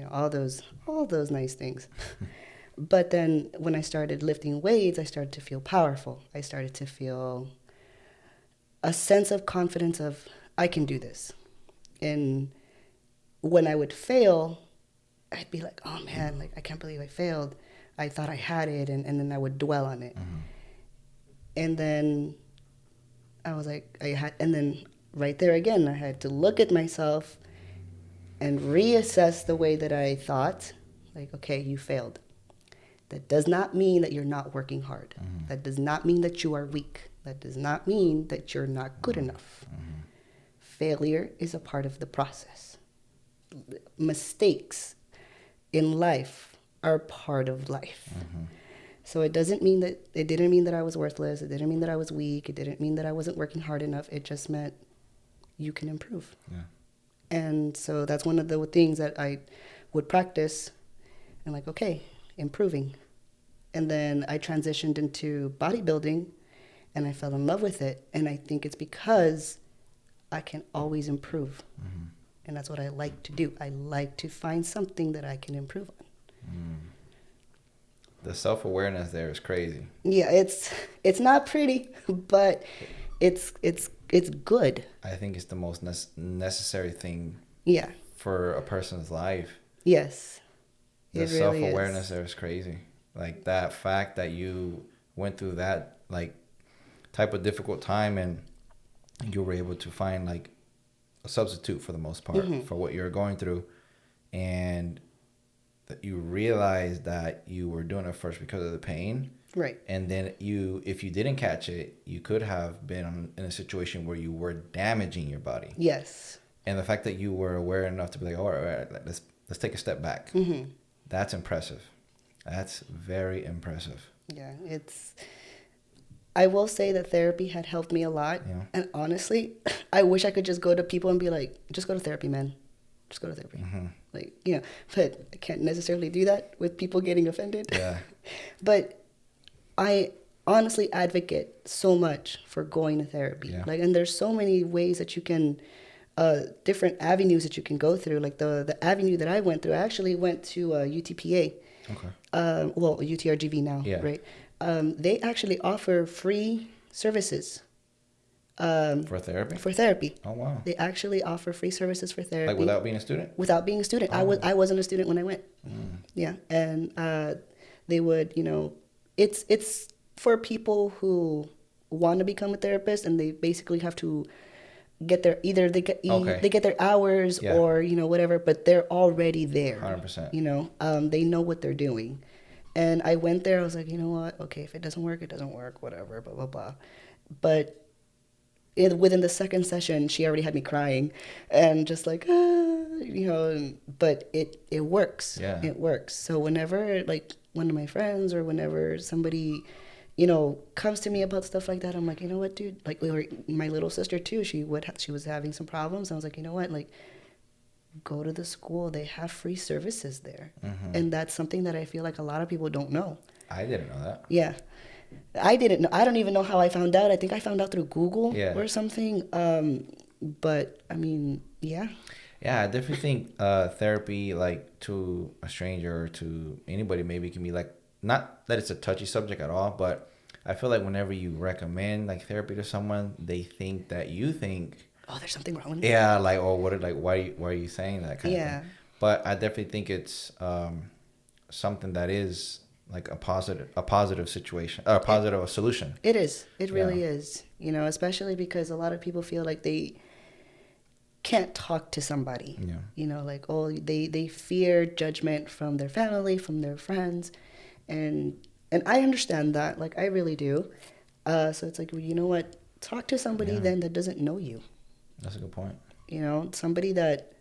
all those nice things. But then when I started lifting weights, I started to feel powerful. I started to feel a sense of confidence of, I can do this. And when I would fail, I'd be like, oh man, like I can't believe I failed. I thought I had it, and then I would dwell on it. And then I was like, and then right there again, I had to look at myself and reassess the way that I thought. Like, okay, you failed. That does not mean that you're not working hard. Mm-hmm. That does not mean that you are weak. That does not mean that you're not good enough. Mm-hmm. Failure is a part of the process. Mistakes in life are part of life. Mm-hmm. So it didn't mean that I was worthless. It didn't mean that I was weak. It didn't mean that I wasn't working hard enough. It just meant you can improve. Yeah. And so that's one of the things that I would practice. And like, okay, improving. And then I transitioned into bodybuilding and I fell in love with it. And I think it's because I can always improve. Mm-hmm. And that's what I like to do. I like to find something that I can improve on. Mm. The self-awareness there is crazy. Yeah, it's not pretty, but it's good. I think it's the most necessary thing. Yeah. For a person's life. Yes. The It really self-awareness is. there is crazy. Like that fact that you went through that like type of difficult time and you were able to find like a substitute for the most part Mm-hmm. for what you're going through, and that you realized that you were doing it first because of the pain. Right. And then if you didn't catch it, you could have been in a situation where you were damaging your body. Yes. And the fact that you were aware enough to be like, all right, let's take a step back. Mm-hmm. That's impressive. That's very impressive. Yeah, I will say that therapy had helped me a lot. Yeah. And honestly, I wish I could just go to people and be like, just go to therapy, man. Just go to therapy. Mm-hmm. Like, but I can't necessarily do that with people getting offended. Yeah. But I honestly advocate so much for going to therapy. Yeah. Like, and there's so many ways that you can, different avenues that you can go through. Like the avenue that I went through, I actually went to UTPA. Okay. Well, UTRGV now, Yeah. right? They actually offer free services. For therapy? For therapy. Oh, wow. They actually offer free services for therapy. Like without being a student? Without being a student. Oh. I wasn't a student when I went. Mm. Yeah. And they would, it's for people who want to become a therapist and they basically have to get their, they get their hours Yeah. or, whatever, but they're already there. 100%. They know what they're doing. And I went there, I was like, you know what? Okay, if it doesn't work, it doesn't work, whatever, blah, blah, blah. But within the second session, she already had me crying and just like, but it works. Yeah. It works. So whenever like one of my friends or whenever somebody, comes to me about stuff like that, I'm like, you know what, dude? Like my little sister too, she was having some problems. I was like, you know what? Like, go to the school. They have free services there. Mm-hmm. And that's something that I feel like a lot of people don't know. I didn't know that. Yeah. I didn't know. I don't even know how I found out. I think I found out through Google or something. But I mean, yeah. Yeah, I definitely think therapy, like to a stranger or to anybody, maybe can be like, not that it's a touchy subject at all, but I feel like whenever you recommend like therapy to someone, they think that you think, oh, there's something wrong with me. yeah, like, oh, why are you saying that kind of thing? But I definitely think it's something that is like a positive situation, a positive solution. It is. It really is. Especially because a lot of people feel like they can't talk to somebody. Yeah. Like, oh, they fear judgment from their family, from their friends, and I understand that. Like, I really do. So it's like, well, you know what? Talk to somebody then that doesn't know you. That's a good point. Somebody that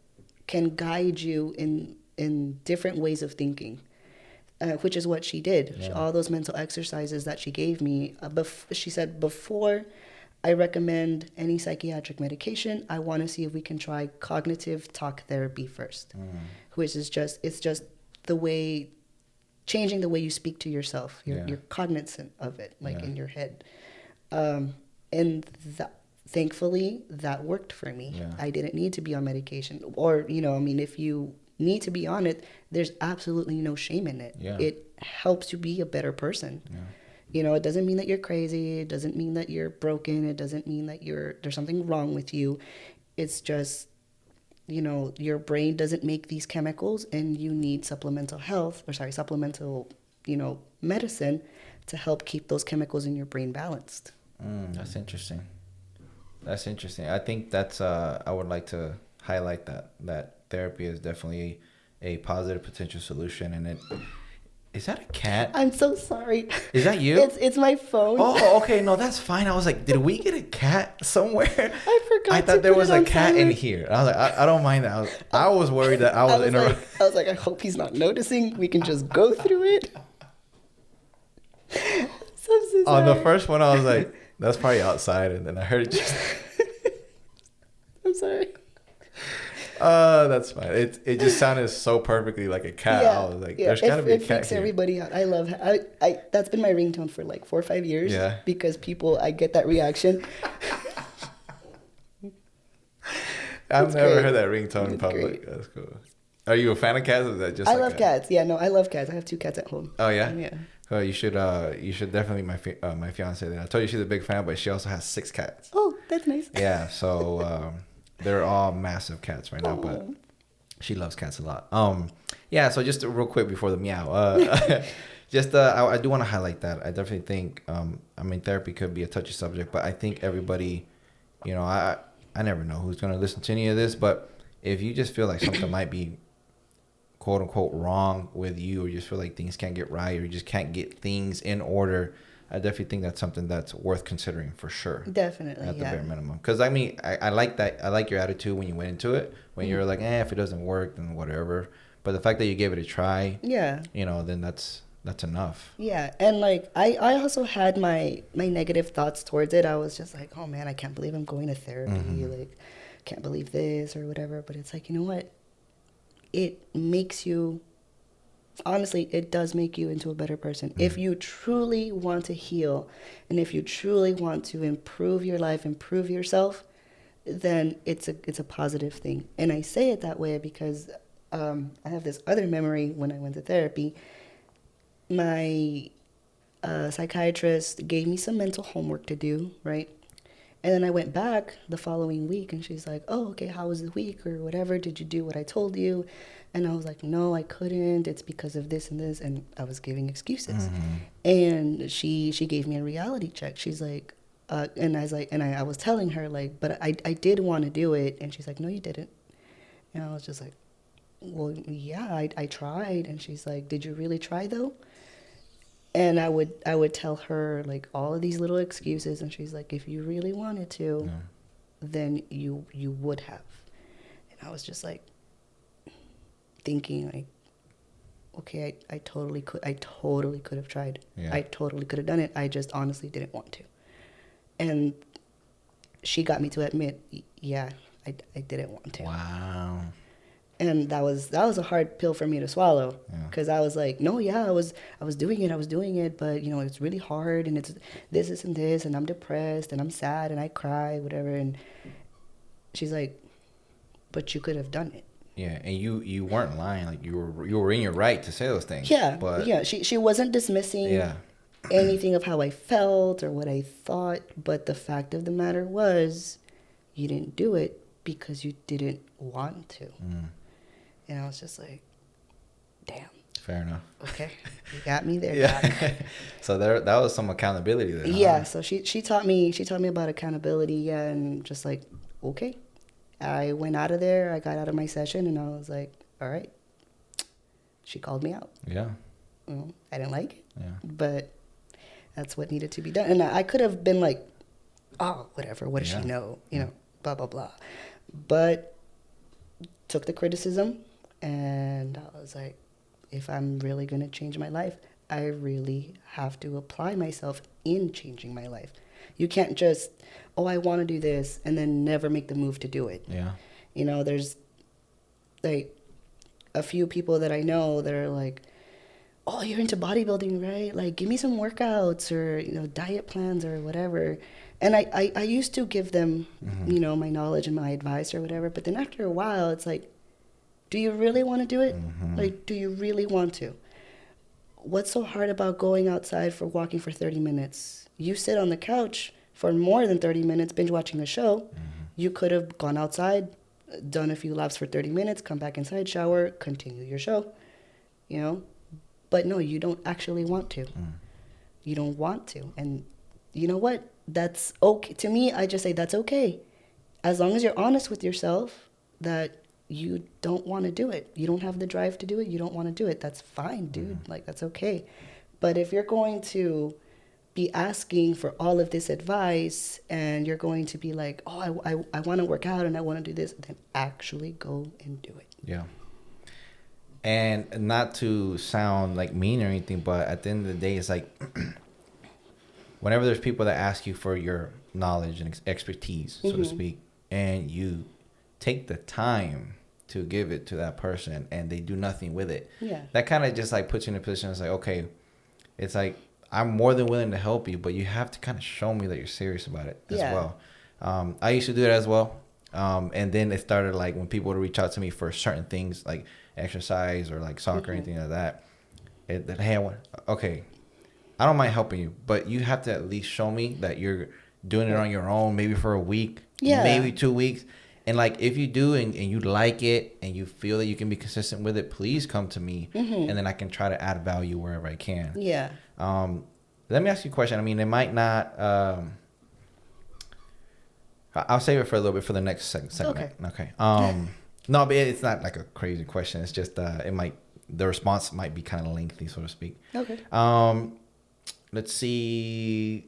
can guide you in different ways of thinking, which is what she did. Yeah. All those mental exercises that she gave me. She said, before I recommend any psychiatric medication, I want to see if we can try cognitive talk therapy first, which is just the way, changing the way you speak to yourself. You're cognizant of it, like in your head. And thankfully, that worked for me. Yeah. I didn't need to be on medication. Or, if you need to be on it, there's absolutely no shame in it. Yeah. It helps you be a better person. Yeah. It doesn't mean that you're crazy. It doesn't mean that you're broken. It doesn't mean that there's something wrong with you. It's just, your brain doesn't make these chemicals and you need supplemental medicine to help keep those chemicals in your brain balanced. That's interesting. I think that's I would like to highlight that therapy is definitely a positive potential solution. And is that a cat? I'm so sorry. Is that you? It's my phone. Oh, okay. No, that's fine. I was like, did we get a cat somewhere? I forgot. I thought there was a cat in here. I was like, I don't mind that. I was worried that I was interrupting. I was like, I hope he's not noticing. We can just go through it. So On the first one, I was like, that's probably outside. And then I heard it just. I'm sorry. That's fine. It just sounded so perfectly like a cat. I was like, there's got to be a cat freaks here. everybody out. I love I that's been my ringtone for like 4 or 5 years. Yeah. Because I get that reaction. I've never heard that ringtone in public. That's cool. Are you a fan of cats? Or is that just I love cats. Yeah, no, I love cats. I have 2 cats at home. Oh yeah. Yeah. Well, you should definitely my fiance that. I told you she's a big fan, but she also has 6 cats. Oh, that's nice. Yeah, so they're all massive cats right now, but she loves cats a lot. Yeah, so just real quick before the meow, I do want to highlight that. I definitely think, I mean, therapy could be a touchy subject, but I think everybody, you know, I never know who's going to listen to any of this, but if you just feel like something might be quote unquote wrong with you, or you just feel like things can't get right, or you just can't get things in order, I definitely think that's something that's worth considering for sure. Definitely, at the bare minimum. Because I mean, I like that. I like your attitude when you went into it. When you're like, if it doesn't work, then whatever. But the fact that you gave it a try, you know, then that's enough. Yeah, and like I also had my negative thoughts towards it. I was just like, oh man, I can't believe I'm going to therapy. Like, can't believe this or whatever. But it's like, you know what? It makes you, honestly, it does make you into a better person. If you truly want to heal, and if you truly want to improve your life, improve yourself, then it's a positive thing. And I say it that way because I have this other memory when I went to therapy. My psychiatrist gave me some mental homework to do, right? And then I went back the following week, and she's like, oh, okay, how was the week or whatever? Did you do what I told you? And I was like, no, I couldn't. It's because of this and this. And I was giving excuses. And she gave me a reality check. She's like, and I was like, and I was telling her, like, but I did want to do it. And she's like, no, you didn't. And I was just like, well, yeah, I tried. And she's like, did you really try though? And I would tell her like all of these little excuses, and she's like, if you really wanted to, then you would have. And I was just like thinking like, okay, I totally could have tried. I totally could have done it. I just honestly didn't want to. And she got me to admit, yeah, I didn't want to. Wow. And that was a hard pill for me to swallow, because I was like, no, yeah, I was doing it, but you know, it's really hard, and it's this and this, and I'm depressed, and I'm sad, and I cry, whatever. And she's like, but you could have done it. Yeah, and you weren't lying. Like you were in your right to say those things. Yeah, but yeah. She wasn't dismissing anything of how I felt or what I thought, but the fact of the matter was, you didn't do it because you didn't want to. And I was just like, damn. Fair enough. Okay, you got me there. Yeah. So that was some accountability there. Yeah. So she taught me about accountability. Yeah, and just like, okay, I went out of there. I got out of my session, and I was like, all right. She called me out. Yeah. Well, I didn't like it. Yeah. But that's what needed to be done, and I could have been like, oh, whatever. What does she know? You know, blah blah blah. But took the criticism. And I was like, if I'm really going to change my life, I really have to apply myself in changing my life. You can't just, I want to do this, and then never make the move to do it. Yeah. You know, there's like a few people that I know that are like, oh, you're into bodybuilding, right? Like, give me some workouts or, you know, diet plans or whatever. And I used to give them, you know, my knowledge and my advice or whatever. But then after a while, it's like, do you really want to do it? Like, do you really want to? What's so hard about going outside for walking for 30 minutes? You sit on the couch for more than 30 minutes binge watching a show. You could have gone outside, done a few laps for 30 minutes, come back inside, shower, continue your show, you know? But no, you don't actually want to. You don't want to. And you know what? That's okay. To me, I just say that's okay. As long as you're honest with yourself that you don't want to do it. You don't have the drive to do it. You don't want to do it. That's fine, dude. Like, that's okay. But if you're going to be asking for all of this advice and you're going to be like, oh, I want to work out and I want to do this, then actually go and do it. Yeah. And not to sound like mean or anything, but at the end of the day, it's like whenever there's people that ask you for your knowledge and expertise, so to speak, and you take the time to give it to that person and they do nothing with it, that kind of just like puts you in a position. It's like, okay, it's like, I'm more than willing to help you, but you have to kind of show me that you're serious about it as well. I used to do that as well. And then it started like when people would reach out to me for certain things like exercise or like soccer or anything like that. Hey, okay, I don't mind helping you, but you have to at least show me that you're doing it on your own, maybe for a week, maybe 2 weeks. And like, if you do and you like it and you feel that you can be consistent with it, please come to me and then I can try to add value wherever I can. Yeah. Let me ask you a question. I mean, it might not, I'll save it for a little bit for the next segment. Okay. No, but it's not like a crazy question. It's just, the response might be kind of lengthy, so to speak. Okay. Let's see.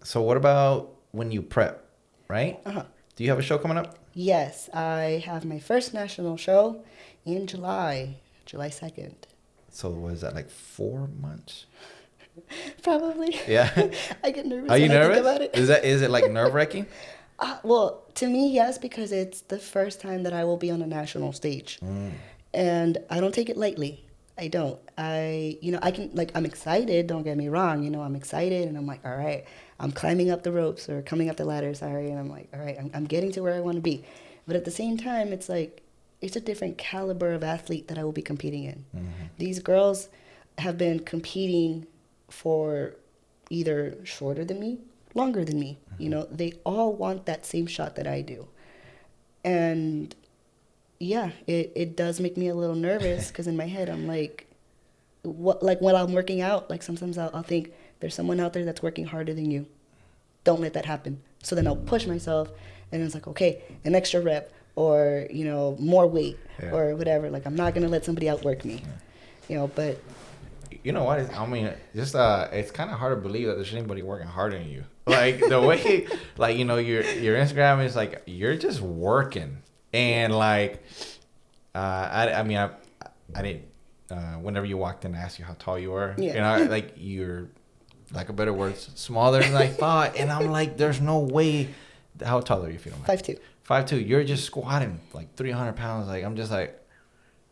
So what about when you prep, right? Do you have a show coming up? Yes, I have my first national show in July 2nd. So was that like 4 months? Probably. Yeah. I get nervous. Are you when nervous? I think about it. Is it like nerve wracking? Well, to me, yes, because it's the first time that I will be on a national stage, and I don't take it lightly. I don't. I'm excited. Don't get me wrong. I'm excited, and I'm like, all right, I'm climbing up the ropes or coming up the ladder. Sorry, and I'm like, all right, I'm getting to where I want to be. But at the same time, it's like it's a different caliber of athlete that I will be competing in. These girls have been competing for either shorter than me, longer than me. They all want that same shot that I do. And yeah, it does make me a little nervous because in my head I'm like, when I'm working out, like sometimes I'll think there's someone out there that's working harder than you. Don't let that happen. So then I'll push myself and it's like, okay, an extra rep or, more weight or whatever. Like, I'm not going to let somebody outwork me, but. You know what? It's kind of hard to believe that there's anybody working harder than you. Like the way, like, your Instagram is like, you're just working. And like, I didn't, whenever you walked in, I asked you how tall you were. Like you're, like a better word, smaller than I thought. And I'm like, there's no way. How tall are you if you don't mind? 5'2". 5'2". You're just squatting like 300 pounds. Like, I'm just like,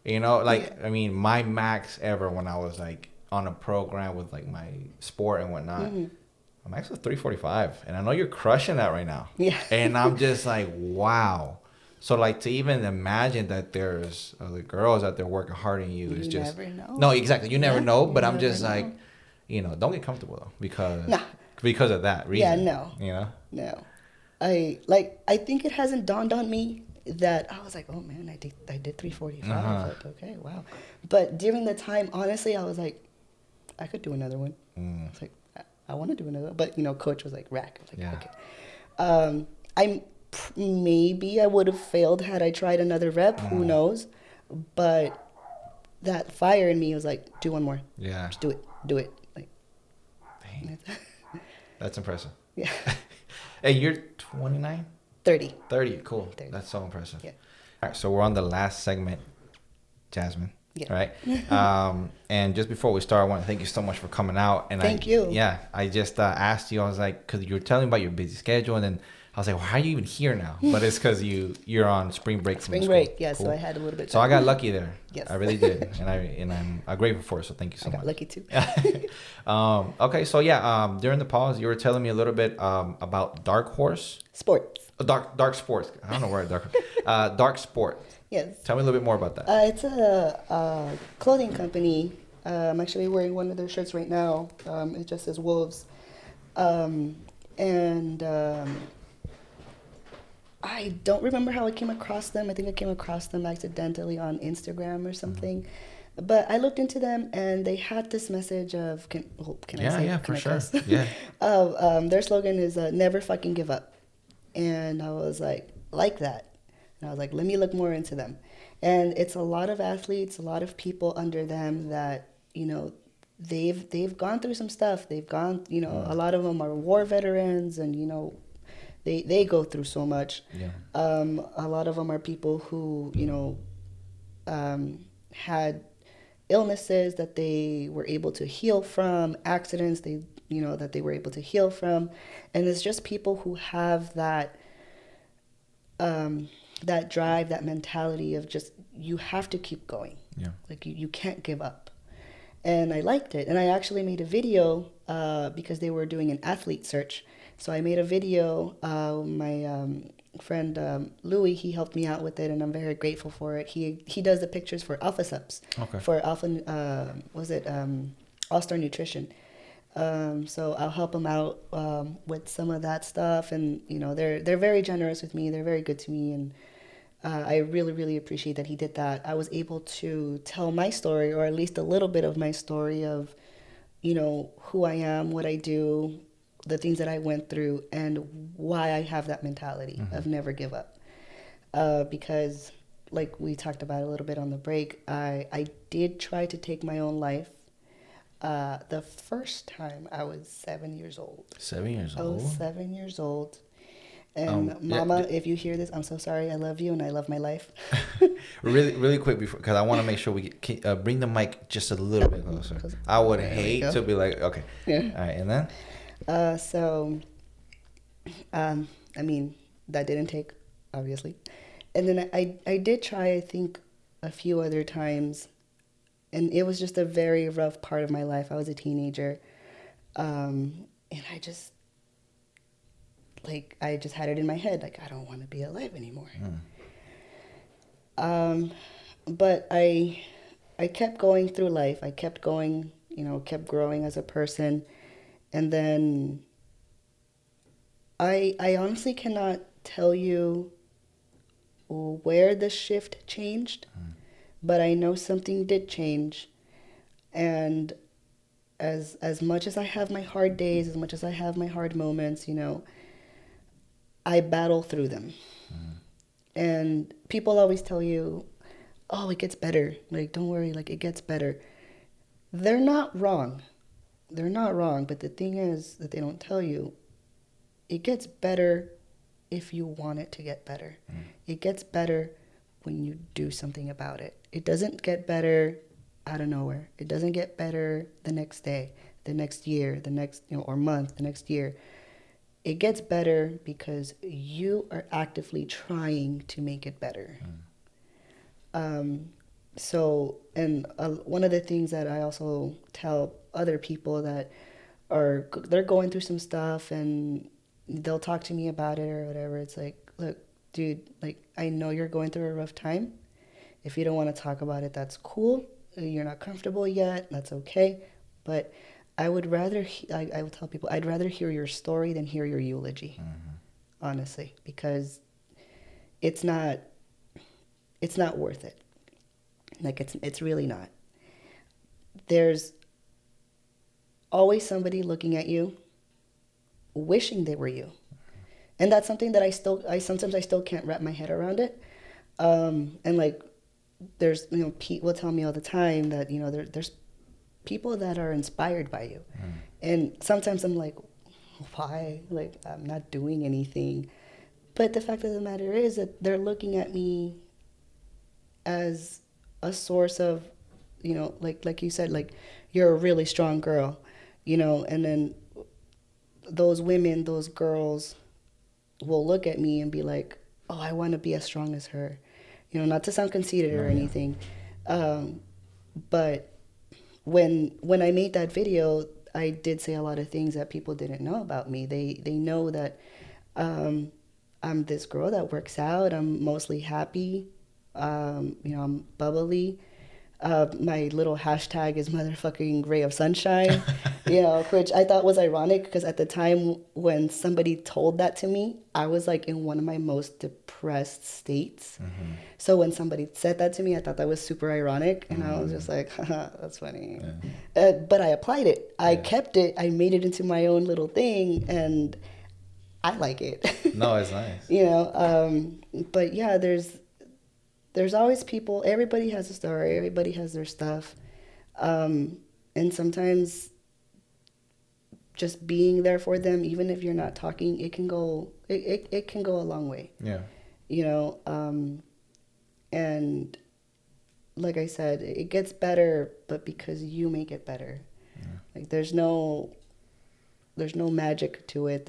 I mean, my max ever when I was like on a program with like my sport and whatnot, my max was 345. And I know you're crushing that right now. Yeah. And I'm just like, wow. So like to even imagine that there's other girls out there working hard than you is just. You never know. No, exactly. You never know. But I'm just like, don't get comfortable though because of that reason. Yeah, no. I think it hasn't dawned on me that I was like, oh man, I did 345. Like, okay, wow. But during the time, honestly, I was like, I could do another one. I was like, I want to do another one. But coach was like, rack. I was like, okay. Maybe I would have failed had I tried another rep. Who knows? But that fire in me was like, do one more. Yeah. Just do it. Like, dang. That's impressive. Yeah. Hey, you're 29? 30. 30, cool. 30. That's so impressive. Yeah. All right, so we're on the last segment, Jasmine. Yeah. Right? And just before we start, I want to thank you so much for coming out. And Thank you. Yeah, I just asked you, I was like, because you were telling me about your busy schedule, and then I was like, well, how are you even here now? But it's because you're on spring break from Spring school. break, yeah, Cool. so I had a little bit. So I got lucky there. Yes. I really did. And I'm grateful for it, so thank you so much. I got lucky too. Okay, so yeah, during the pause, you were telling me a little bit about Dark Horse. Sports. Dark Sports. I don't know where Dark Sport. Yes. Tell me a little bit more about that. It's a clothing company. I'm actually wearing one of their shirts right now. It just says Wolves. I don't remember how I came across them. I think I came across them accidentally on Instagram or something. But I looked into them, and they had this message of, can I say? Yeah, for sure. Yeah. Their slogan is never fucking give up. And I was like that. And I was like, let me look more into them. And it's a lot of athletes, a lot of people under them that, you know, they've gone through some stuff. They've gone, you know, a lot of them are war veterans, and, you know, they go through so much. Yeah. A lot of them are people who, you know, had illnesses that they were able to heal from, accidents that they were able to heal from. And it's just people who have that that drive, that mentality of just, you have to keep going. Yeah. Like you can't give up. And I liked it. And I actually made a video because they were doing an athlete search. So I made a video. My friend Louis, he helped me out with it, and I'm very grateful for it. He does the pictures for Alpha Subs. Okay. For All Star Nutrition. So I'll help him out with some of that stuff, and you know, they're very generous with me. They're very good to me, and I really, really appreciate that he did that. I was able to tell my story, or at least a little bit of my story of, you know, who I am, what I do, the things that I went through, and why I have that mentality of never give up. Because, like we talked about a little bit on the break, I did try to take my own life. The first time I was 7 years old. 7 years I old? was 7 years old. And Mama, if you hear this, I'm so sorry. I love you and I love my life. Really, really quick, before, because I want to make sure we get, bring the mic just a little bit closer. I would hate to be like, okay. Yeah. All right, and then? I mean, that didn't take, obviously. And then I did try, I think, a few other times. And it was just a very rough part of my life. I was a teenager. And I just had it in my head, like, I don't want to be alive anymore. But I kept going through life. I kept going, you know, kept growing as a person. And then I honestly cannot tell you where the shift changed, but I know something did change. And as much as I have my hard days, as much as I have my hard moments, you know, I battle through them. And people always tell you, oh, it gets better. Like, don't worry, like, it gets better. They're not wrong. They're not wrong. But the thing is that they don't tell you, it gets better if you want it to get better. It gets better when you do something about it. It doesn't get better out of nowhere. It doesn't get better the next day, the next year, the next, you know, or month, the next year. It gets better because you are actively trying to make it better. So, and one of the things that I also tell other people that they're going through some stuff and they'll talk to me about it or whatever. It's like, look, dude, like, I know you're going through a rough time. If you don't want to talk about it, that's cool. You're not comfortable yet. That's okay. But I would rather, I would tell people, I'd rather hear your story than hear your eulogy, honestly, because it's not worth it. Like, it's really not. There's always somebody looking at you, wishing they were you. And that's something that sometimes I still can't wrap my head around it. And like, there's, you know, Pete will tell me all the time that, you know, there's people that are inspired by you. And sometimes I'm like, why? Like, I'm not doing anything. But the fact of the matter is that they're looking at me as a source of, you know, like you said, like, you're a really strong girl, you know, and then those women, those girls will look at me and be like, oh, I want to be as strong as her. You know, not to sound conceited or anything. But when I made that video, I did say a lot of things that people didn't know about me. They know that I'm this girl that works out. I'm mostly happy. You know, I'm bubbly. My little hashtag is motherfucking ray of sunshine, you know, which I thought was ironic because at the time when somebody told that to me, I was like in one of my most depressed states. So when somebody said that to me, I thought that was super ironic. And I was just like, haha, that's funny. But I applied it. I kept it. I made it into my own little thing. And I like it. No, it's nice. You know, but yeah, there's always people. Everybody has a story. Everybody has their stuff. And sometimes just being there for them, even if you're not talking, it can go it can go a long way. Yeah. You know, and like I said, it gets better, but because you make it better. Yeah. Like there's no magic to it.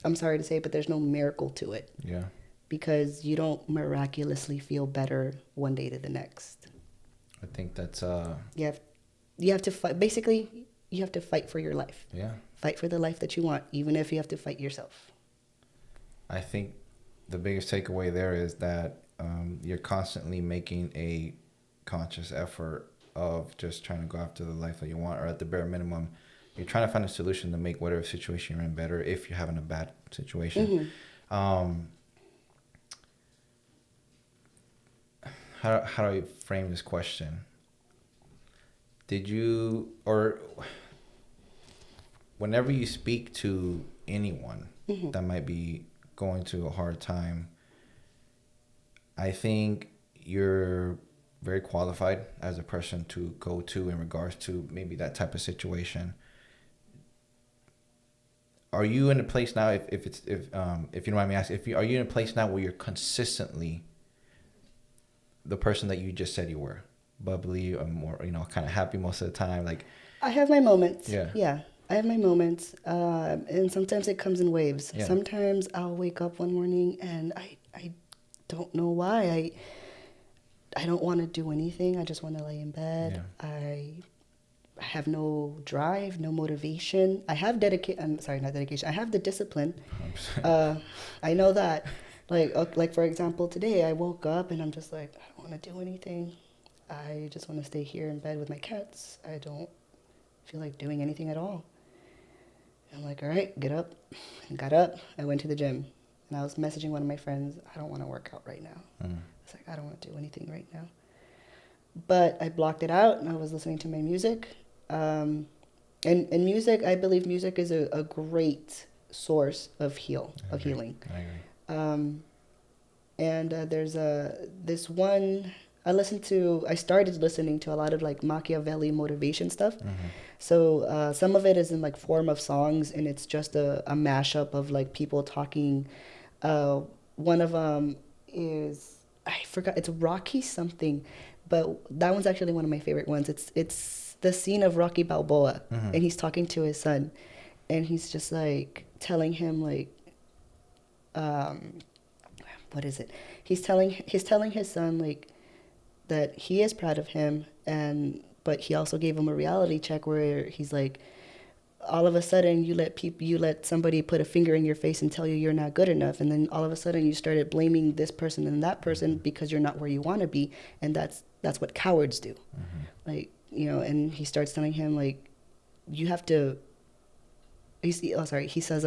I'm sorry to say, but there's no miracle to it. Yeah. Because you don't miraculously feel better one day to the next. I think that's you have to fight. Basically, you have to fight for your life. Yeah. Fight for the life that you want, even if you have to fight yourself. I think the biggest takeaway there is that you're constantly making a conscious effort of just trying to go after the life that you want, or at the bare minimum, you're trying to find a solution to make whatever situation you're in better if you're having a bad situation. Mm-hmm. How do I frame this question? Did you, or whenever you speak to anyone Mm-hmm. that might be going through a hard time, I think you're very qualified as a person to go to in regards to maybe that type of situation. Are you in a place now, if you don't mind me asking, are you in a place now where you're consistently the person that you just said you were, bubbly or more, kind of happy most of the time? Like, I have my moments. Yeah. Yeah. I have my moments. And sometimes it comes in waves. Yeah. Sometimes I'll wake up one morning and I don't know why. I don't want to do anything. I just want to lay in bed. Yeah. I have no drive, no motivation. I have I'm sorry, not dedication. I have the discipline. I know that. Like for example, today I woke up and I'm just like, I don't want to do anything. I just want to stay here in bed with my cats. I don't feel like doing anything at all. And I'm like, all right, get up. I got up. I went to the gym. And I was messaging one of my friends, I don't want to work out right now. It's like, I don't want to do anything right now. But I blocked it out and I was listening to my music. And music, I believe music is a great source of healing. I agree. And there's this one, I started listening to a lot of like Machiavelli motivation stuff. Mm-hmm. So some of it is in like form of songs, and it's just a mashup of like people talking. One of them is, I forgot, it's Rocky something, but that one's actually one of my favorite ones. It's the scene of Rocky Balboa, Mm-hmm. and he's talking to his son, and he's just like telling him like, what is it? He's telling his son like that he is proud of him, but he also gave him a reality check where he's like, all of a sudden you let somebody put a finger in your face and tell you you're not good enough, and then all of a sudden you started blaming this person and that person because you're not where you want to be, and that's what cowards do. Mm-hmm. Like, and he starts telling him like, you have to. He says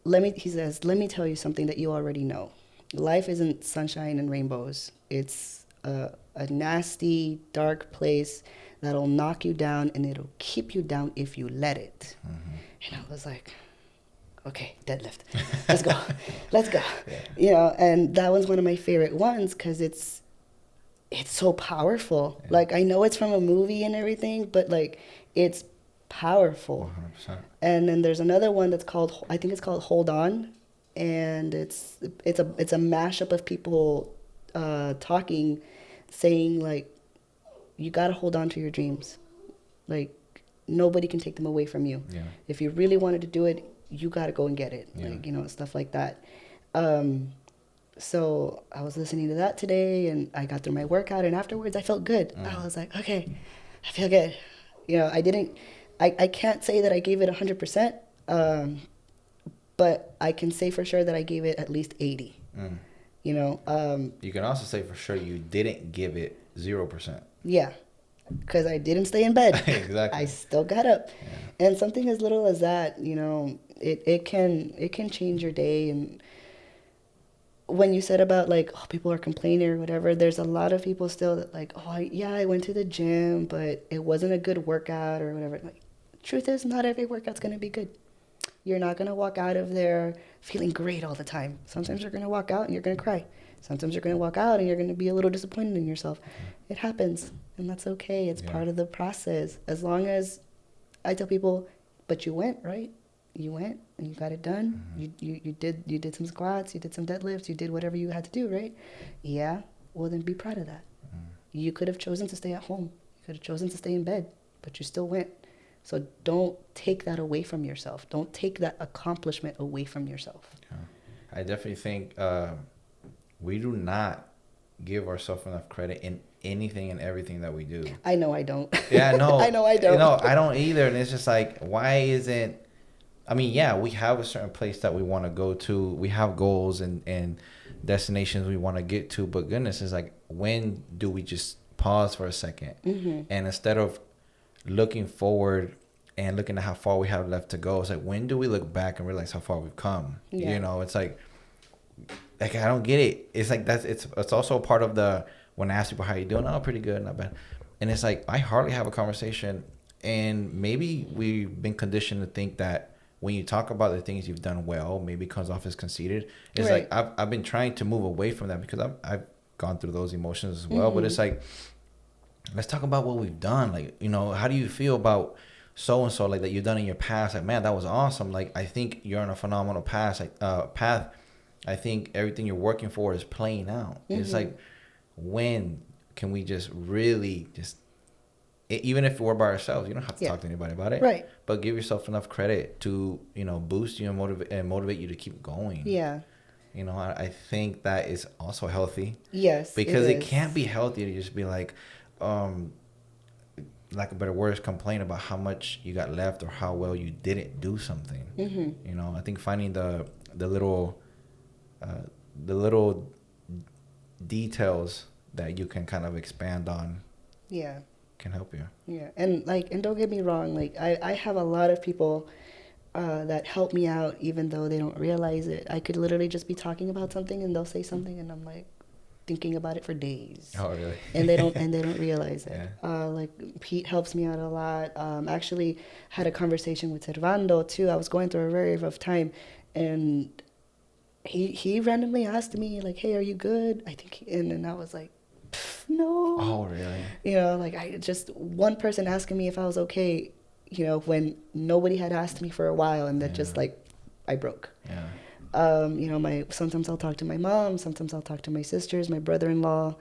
let me tell you something that you already know. Life isn't sunshine and rainbows. It's a nasty, dark place that'll knock you down, and it'll keep you down if you let it. Mm-hmm. And I was like, okay, deadlift. Let's go. Let's go. Yeah. And that one's one of my favorite ones because it's so powerful. Yeah. Like, I know it's from a movie and everything, but like, it's powerful. 100%. And then there's another one that's called, I think it's called Hold On, and it's a mashup of people talking, saying like, you gotta hold on to your dreams. Like, nobody can take them away from you. Yeah. If you really wanted to do it, you gotta go and get it. Yeah. Like, stuff like that. So I was listening to that today, and I got through my workout, and afterwards I felt good. I was like, okay, I feel good. I can't say that I gave it 100%, but I can say for sure that I gave it at least 80. You can also say for sure you didn't give it 0%. Yeah, because I didn't stay in bed. Exactly. I still got up. Yeah. And something as little as that, it can change your day. And when you said about like, oh, people are complaining or whatever, there's a lot of people still that like, oh, I went to the gym, but it wasn't a good workout or whatever. Like, truth is, not every workout's going to be good. You're not going to walk out of there feeling great all the time. Sometimes you're going to walk out and you're going to cry. Sometimes you're going to walk out and you're going to be a little disappointed in yourself. It happens, and that's okay. It's part of the process. As long as I tell people, but you went, right? You went and you got it done. You did some squats, you did some deadlifts, you did whatever you had to do, right? Yeah. Well, then be proud of that. You could have chosen to stay at home. You could have chosen to stay in bed, but you still went. So don't take that away from yourself. Don't take that accomplishment away from yourself. Yeah. I definitely think we do not give ourselves enough credit in anything and everything that we do. I know I don't. Yeah, no. I know I don't. No, I don't either. And it's just like, why isn't... I mean, yeah, we have a certain place that we want to go to. We have goals and destinations we want to get to. But goodness, it's like, when do we just pause for a second? And instead of looking forward and looking at how far we have left to go, it's like, when do we look back and realize how far we've come? Yeah. You know, it's like I don't get it. It's like it's also part of the, when I ask people how you doing, oh, pretty good, not bad. And it's like, I hardly have a conversation, and maybe we've been conditioned to think that when you talk about the things you've done well, maybe it comes off as conceited. It's right. like I've been trying to move away from that, because I've gone through those emotions as well. But it's like, let's talk about what we've done. Like, you know, how do you feel about so and so, like, that you've done in your past? Like, man, that was awesome. Like, I think you're on a phenomenal path. I think everything you're working for is playing out. It's like, when can we just really just, even if we're by ourselves, you don't have to talk to anybody about it. Right. But give yourself enough credit to, you know, boost you and motivate you to keep going. Yeah. You know, I think that is also healthy. Yes. Because it can't be healthy to just be like a better word, complain about how much you got left or how well you didn't do something. You know, I think finding the little details that you can kind of expand on can help you. Yeah. And don't get me wrong, like I have a lot of people that help me out, even though they don't realize it. I could literally just be talking about something and they'll say something and I'm like thinking about it for days. Oh, really? And they don't realize it. Yeah. Like Pete helps me out a lot. Actually had a conversation with Servando too. I was going through a very rough time, and he randomly asked me like, "Hey, are you good?" I think, and I was like, "No." Oh, really? You know, like one person asking me if I was okay, you know, when nobody had asked me for a while, and that just like I broke. Yeah. You know, sometimes I'll talk to my mom, sometimes I'll talk to my sisters, my brother-in-law,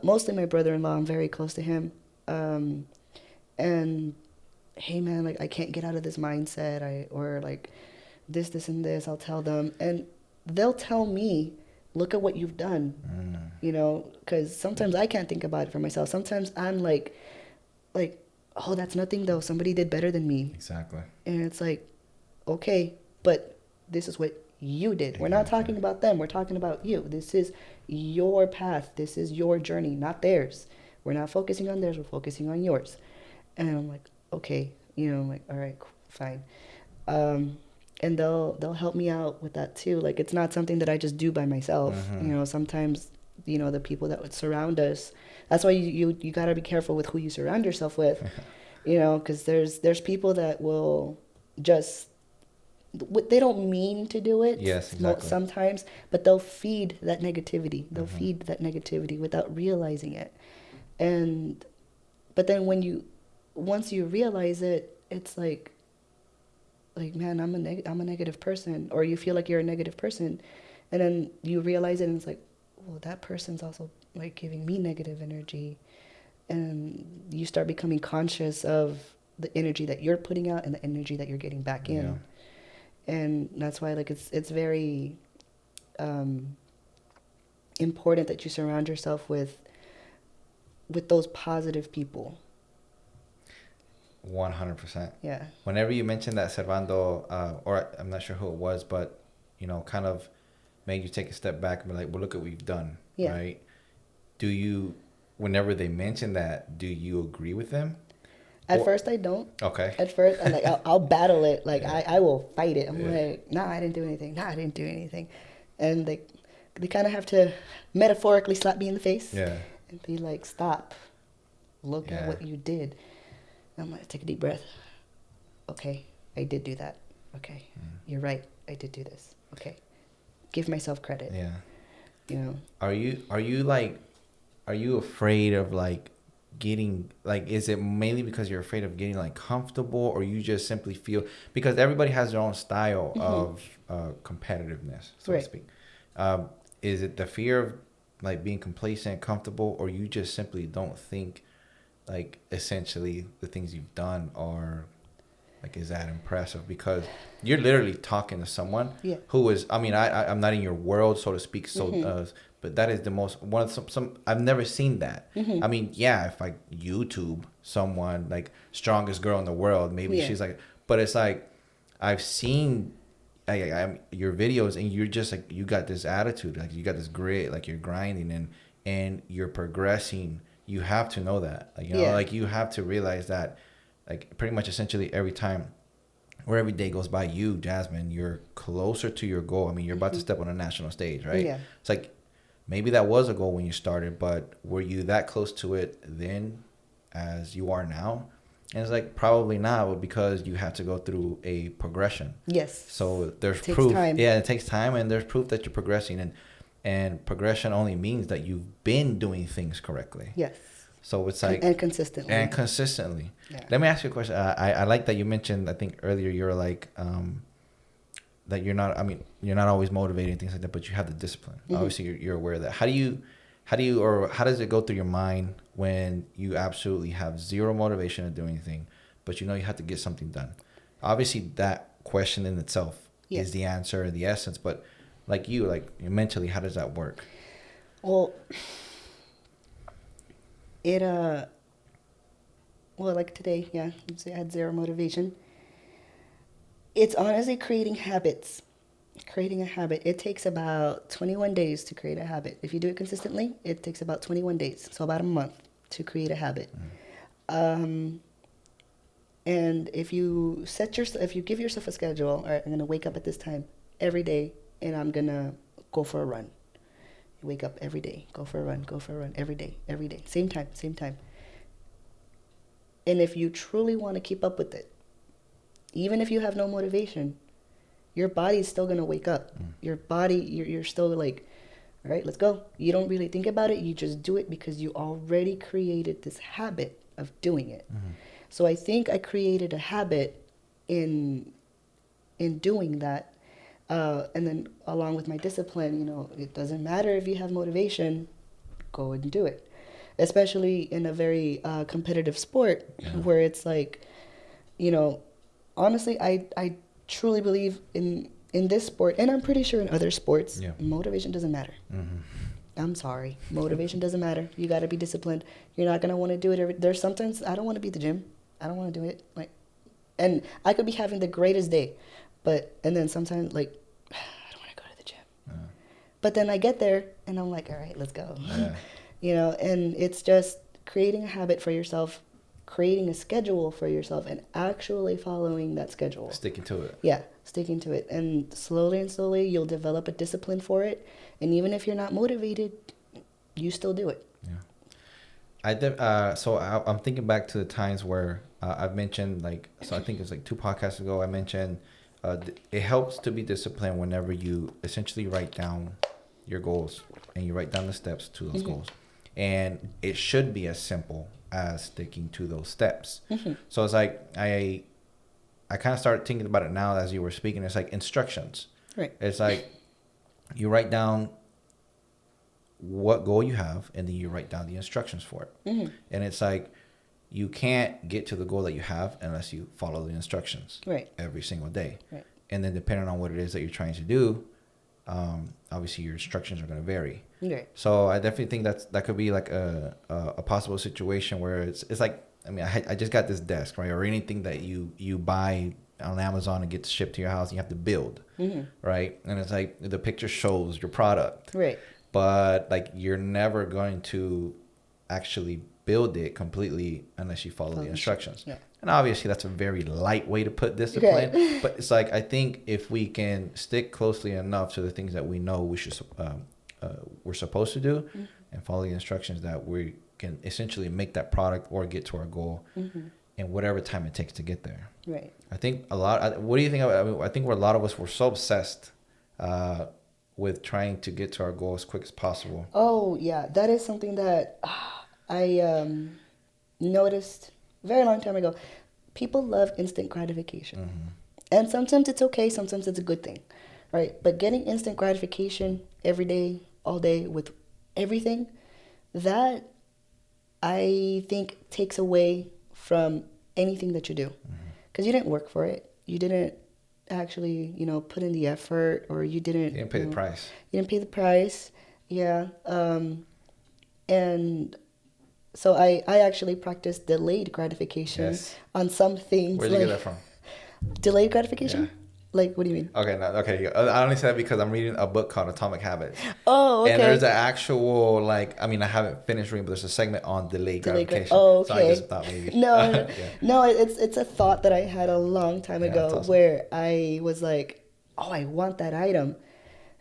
mostly my brother-in-law. I'm very close to him. And hey man, like I can't get out of this mindset, or like this and this. I'll tell them, and they'll tell me, look at what you've done. You know, because sometimes I can't think about it for myself. Sometimes I'm like, oh, that's nothing though. Somebody did better than me. Exactly. And it's like, okay, but this is what you did. We're not talking about them. We're talking about you. This is your path. This is your journey, not theirs. We're not focusing on theirs. We're focusing on yours. And I'm like, okay, you know, I'm like, all right, fine. And they'll help me out with that too. Like, it's not something that I just do by myself. You know, sometimes, you know, the people that would surround us. That's why you got to be careful with who you surround yourself with. You know, because there's people that will just, they don't mean to do it. Yes, exactly. Sometimes, but they'll feed that negativity. They'll feed that negativity without realizing it. But then once you realize it, it's like man, I'm a negative person, or you feel like you're a negative person, and then you realize it, and it's like, well, that person's also like giving me negative energy, and you start becoming conscious of the energy that you're putting out and the energy that you're getting back in. Yeah. And that's why, like, it's very important that you surround yourself with those positive people. 100%. Yeah. Whenever you mentioned that Servando, or I'm not sure who it was, but, you know, kind of made you take a step back and be like, well, look what we've done, right? Whenever they mention that, do you agree with them? At first, I don't. Okay. At first, I'm like, I'll battle it. Like, I will fight it. I'm like, nah, I didn't do anything. Nah, I didn't do anything. And they kind of have to metaphorically slap me in the face. Yeah. And be like, stop. Look at what you did. I'm like, take a deep breath. okay, I did do that. Okay, you're right. I did do this. Okay, give myself credit. Yeah. You know. Are you afraid of like getting like, is it mainly because you're afraid of getting like comfortable, or you just simply feel, because everybody has their own style of competitiveness, so to speak. Is it the fear of like being complacent, comfortable, or you just simply don't think like essentially the things you've done are like, is that impressive? Because you're literally talking to someone who is, I mean, I'm not in your world, so to speak. So, but that is the most, one of some I've never seen that. I mean, yeah, if I YouTube someone like strongest girl in the world, maybe she's like, but it's like, I've seen your videos, and you're just like, you got this attitude, like you got this grit, like you're grinding and you're progressing. You have to know that, like, you know, like you have to realize that, like pretty much essentially every time or every day goes by, you, Jasmine, you're closer to your goal. I mean, you're about to step on a national stage, right? Yeah. It's like, maybe that was a goal when you started, but were you that close to it then as you are now? And it's like, probably not, but because you have to go through a progression. Yes. So there's proof. Time. Yeah, it takes time, and there's proof that you're progressing, and progression only means that you've been doing things correctly. Yes. So it's like, and consistently. Yeah. Let me ask you a question. I like that you mentioned, I think earlier, you're like, that you're not, I mean, you're not always motivated and things like that, but you have the discipline. Obviously you're aware of that. How does it go through your mind when you absolutely have zero motivation to do anything, but you know you have to get something done? Obviously that question in itself is the answer, the essence, but like mentally, how does that work? Well, well, like today, I had zero motivation. It's honestly creating habits. Creating a habit. It takes about 21 days to create a habit. If you do it consistently, it takes about 21 days, so about a month to create a habit. And if you give yourself a schedule, all right, I'm gonna wake up at this time every day, and I'm gonna go for a run. You wake up every day, go for a run every day, same time. And if you truly want to keep up with it, even if you have no motivation, your body's still going to wake up. Your body, you're still like, all right, let's go. You don't really think about it. You just do it because you already created this habit of doing it. So I think I created a habit in doing that. And then along with my discipline, you know, it doesn't matter if you have motivation, go and do it. Especially in a very competitive sport where it's like, you know, honestly, I truly believe in this sport, and I'm pretty sure in other sports, motivation doesn't matter. I'm sorry. Motivation doesn't matter. You got to be disciplined. You're not going to want to do it. There's sometimes I don't want to be at the gym. I don't want to do it. Like, and I could be having the greatest day, and then sometimes like, I don't want to go to the gym. But then I get there and I'm like, all right, let's go. You know, and it's just creating a habit for yourself, creating a schedule for yourself, and actually following that schedule. Sticking to it. Yeah, sticking to it. And slowly you'll develop a discipline for it. And even if you're not motivated, you still do it. Yeah. So I'm thinking back to the times where I've mentioned, like, so I think it's like 2 podcasts ago, I mentioned it helps to be disciplined whenever you essentially write down your goals and you write down the steps to those goals. And it should be as simple as sticking to those steps. So it's like, I kind of started thinking about it now as you were speaking. It's like instructions. Right. It's like you write down what goal you have, and then you write down the instructions for it. And it's like, you can't get to the goal that you have unless you follow the instructions every single day. Right. And then depending on what it is that you're trying to do, obviously your instructions are going to vary. Right. So I definitely think that could be like a possible situation where it's like, I mean, I just got this desk, right? Or anything that you buy on Amazon and gets shipped to your house, and you have to build, right? And it's like the picture shows your product, right? But like, you're never going to actually build it completely unless you follow the instructions. Yeah. And obviously that's a very light way to put discipline, but it's like, I think if we can stick closely enough to the things that we know we're supposed to do, and follow the instructions, that we can essentially make that product or get to our goal. in whatever time it takes to get there. Right. I think what do you think? I think a lot of us were so obsessed with trying to get to our goal as quick as possible. Oh, yeah. That is something that I noticed a very long time ago. People love instant gratification. Mm-hmm. And sometimes it's okay, sometimes it's a good thing, right? But getting instant gratification every day, all day with everything, that I think takes away from anything that you do. Because you didn't work for it. You didn't actually, put in the effort, or you didn't pay the price. You didn't pay the price. Yeah. And so I actually practice delayed gratification on some things. Where'd you get that from? Delayed gratification? Yeah. Like, what do you mean? Okay, no, okay. I only said that because I'm reading a book called Atomic Habits. Oh, okay. And there's an actual, I haven't finished reading, but there's a segment on delayed gratification. Oh, okay. So I just thought maybe. No, no, it's a thought that I had a long time ago, awesome. where I was like, oh, I want that item.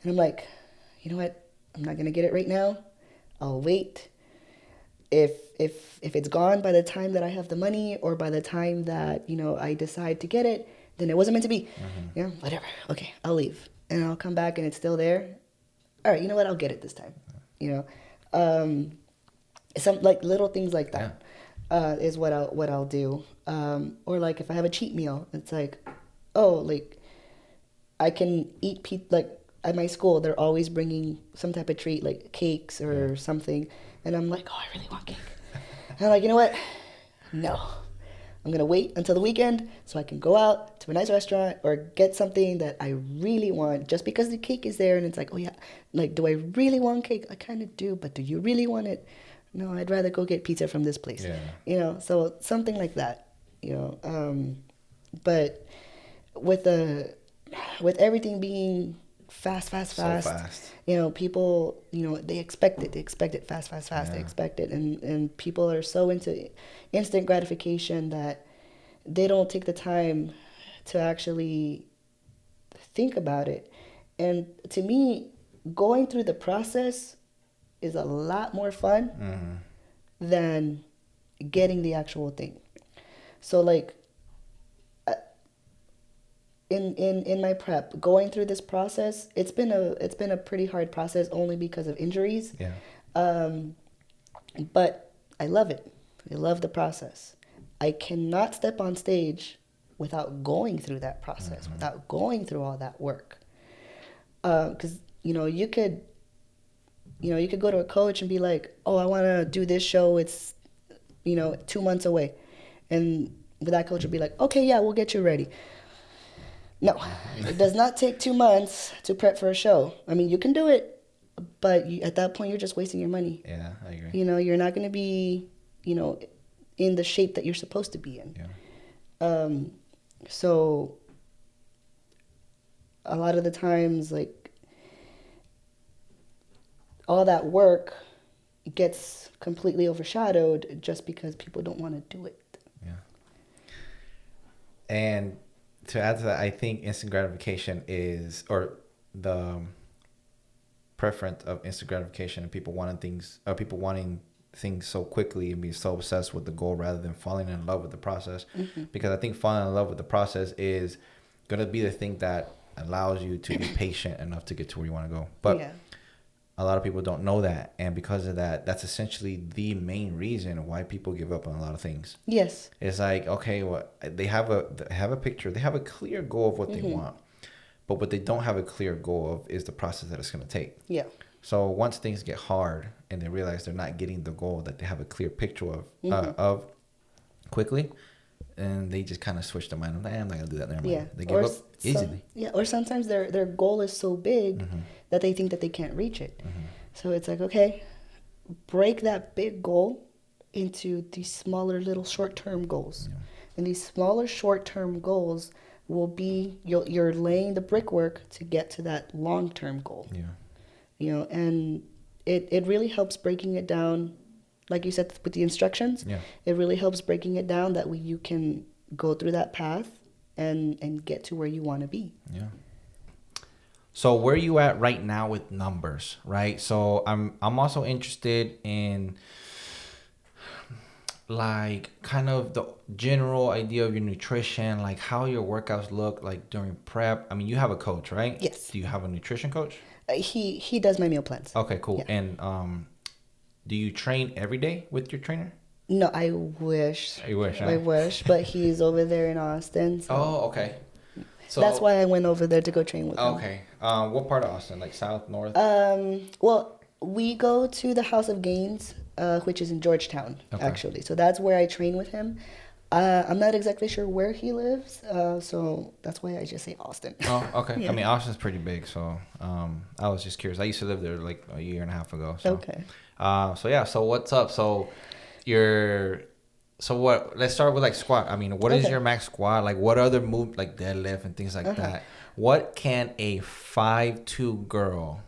And I'm like, you know what? I'm not going to get it right now. I'll wait. If it's gone by the time that I have the money, or by the time that, I decide to get it, then it wasn't meant to be. Mm-hmm. Yeah, whatever. Okay, I'll leave. And I'll come back and it's still there. All right, you know what? I'll get it this time. Some little things like that is what I'll do. Or if I have a cheat meal, it's like, oh, I can eat at my school, they're always bringing some type of treat, like cakes or something. And I'm like, oh, I really want cake. And I'm like, you know what? No. I'm going to wait until the weekend so I can go out to a nice restaurant or get something that I really want, just because the cake is there. And it's like, oh, yeah, do I really want cake? I kind of do, but do you really want it? No, I'd rather go get pizza from this place. Yeah. So something like that, but with everything being fast. So fast. People, they expect it. They expect it fast. Yeah. They expect it. And people are so into instant gratification that they don't take the time to actually think about it. And to me, going through the process is a lot more fun than getting the actual thing. So in my prep, going through this process, it's been a pretty hard process, only because of injuries. Yeah. But I love it. I love the process. I cannot step on stage without going through that process, without going through all that work. Because you could go to a coach and be like, oh, I want to do this show. It's 2 months away, and that coach would be like, okay, yeah, we'll get you ready. No, it does not take 2 months to prep for a show. I mean, you can do it, but at that point, you're just wasting your money. Yeah, I agree. You're not going to be, in the shape that you're supposed to be in. Yeah. So a lot of the times, all that work gets completely overshadowed just because people don't want to do it. Yeah. And to add to that, I think instant gratification or the preference of instant gratification, and people wanting things so quickly and being so obsessed with the goal rather than falling in love with the process. Because I think falling in love with the process is going to be the thing that allows you to be patient enough to get to where you want to go. But a lot of people don't know that, and because of that, that's essentially the main reason why people give up on a lot of things. Yes. It's like, okay, well, they have a picture, they have a clear goal of what they want, but what they don't have a clear goal of is the process that it's going to take. Yeah. So once things get hard and they realize they're not getting the goal that they have a clear picture of quickly, and they just kind of switch their mind. I'm not going to do that. Never mind. Yeah. They give up easily. Or sometimes their goal is so big that they think that they can't reach it. So it's like, okay, break that big goal into these smaller little short-term goals. Yeah. And these smaller short-term goals will be, you're laying the brickwork to get to that long-term goal. Yeah. And it really helps breaking it down, like you said, with the instructions. Yeah. It really helps breaking it down that way you can go through that path and get to where you want to be. Yeah. So where are you at right now with numbers, right? So I'm also interested in, like kind of the general idea of your nutrition, like how your workouts look like during prep? I mean, you have a coach, right? Yes. Do you have a nutrition coach? He does my meal plans. Okay, cool. Yeah. And do you train every day with your trainer? No, I wish. You wish, huh? I wish, but he's over there in Austin. So Oh, okay. So that's why I went over there to go train with him. Okay. What part of Austin? Like south, north? Well, we go to the House of Gains, which is in Georgetown, actually. So that's where I train with him. I'm not exactly sure where he lives, so that's why I just say Austin. Oh, okay. Yeah. I mean, Austin's pretty big, so I was just curious. I used to live there like a year and a half ago. So. Okay. So yeah. So what's up? So So what? Let's start with like squat. I mean, what is your max squat? Like, what other move like deadlift and things like that? What can a 5'2" girl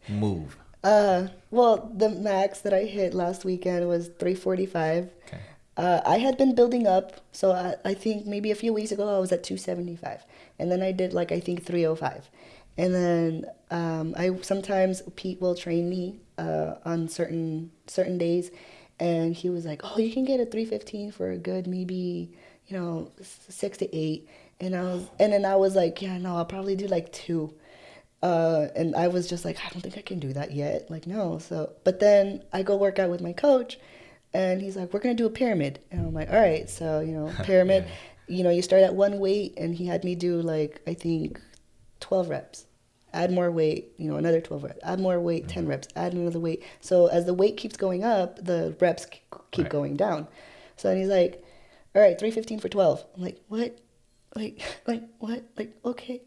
move? Well, the max that I hit last weekend was 345. Okay. I had been building up, so I think maybe a few weeks ago I was at 275, and then I did like I think 305, and then I sometimes Pete will train me on certain days, and he was like, oh, you can get a 315 for a good maybe 6 to 8, and then I was like, yeah, no, I'll probably do like 2. And I was just like, I don't think I can do that yet. Like, no. So, but then I go work out with my coach, and he's like, we're going to do a pyramid. And I'm like, all right. So, pyramid, you start at one weight, and he had me do like, I think 12 reps, add more weight, another 12 reps, add more weight, 10 reps, add another weight. So as the weight keeps going up, the reps keep going down. So then he's like, all right, 315 for 12. I'm like, what? Like what? Like, okay.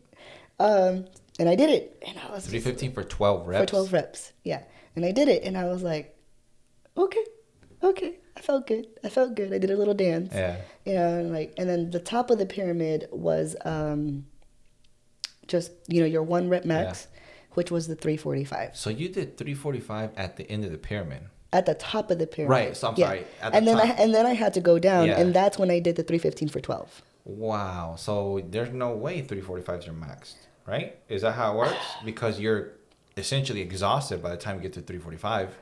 And I did it, and I was 315 for 12 reps. For 12 reps, yeah. And I did it, and I was like, okay. I felt good. I did a little dance. Yeah. And then the top of the pyramid was just your 1 rep max, which was the 345. So you did 345 at the end of the pyramid. At the top of the pyramid. Right. So I'm sorry. At the and then top. and then I had to go down, and that's when I did the 315 for 12. Wow. So there's no way 345 is your max. Right? Is that how it works? Because you're essentially exhausted by the time you get to 345.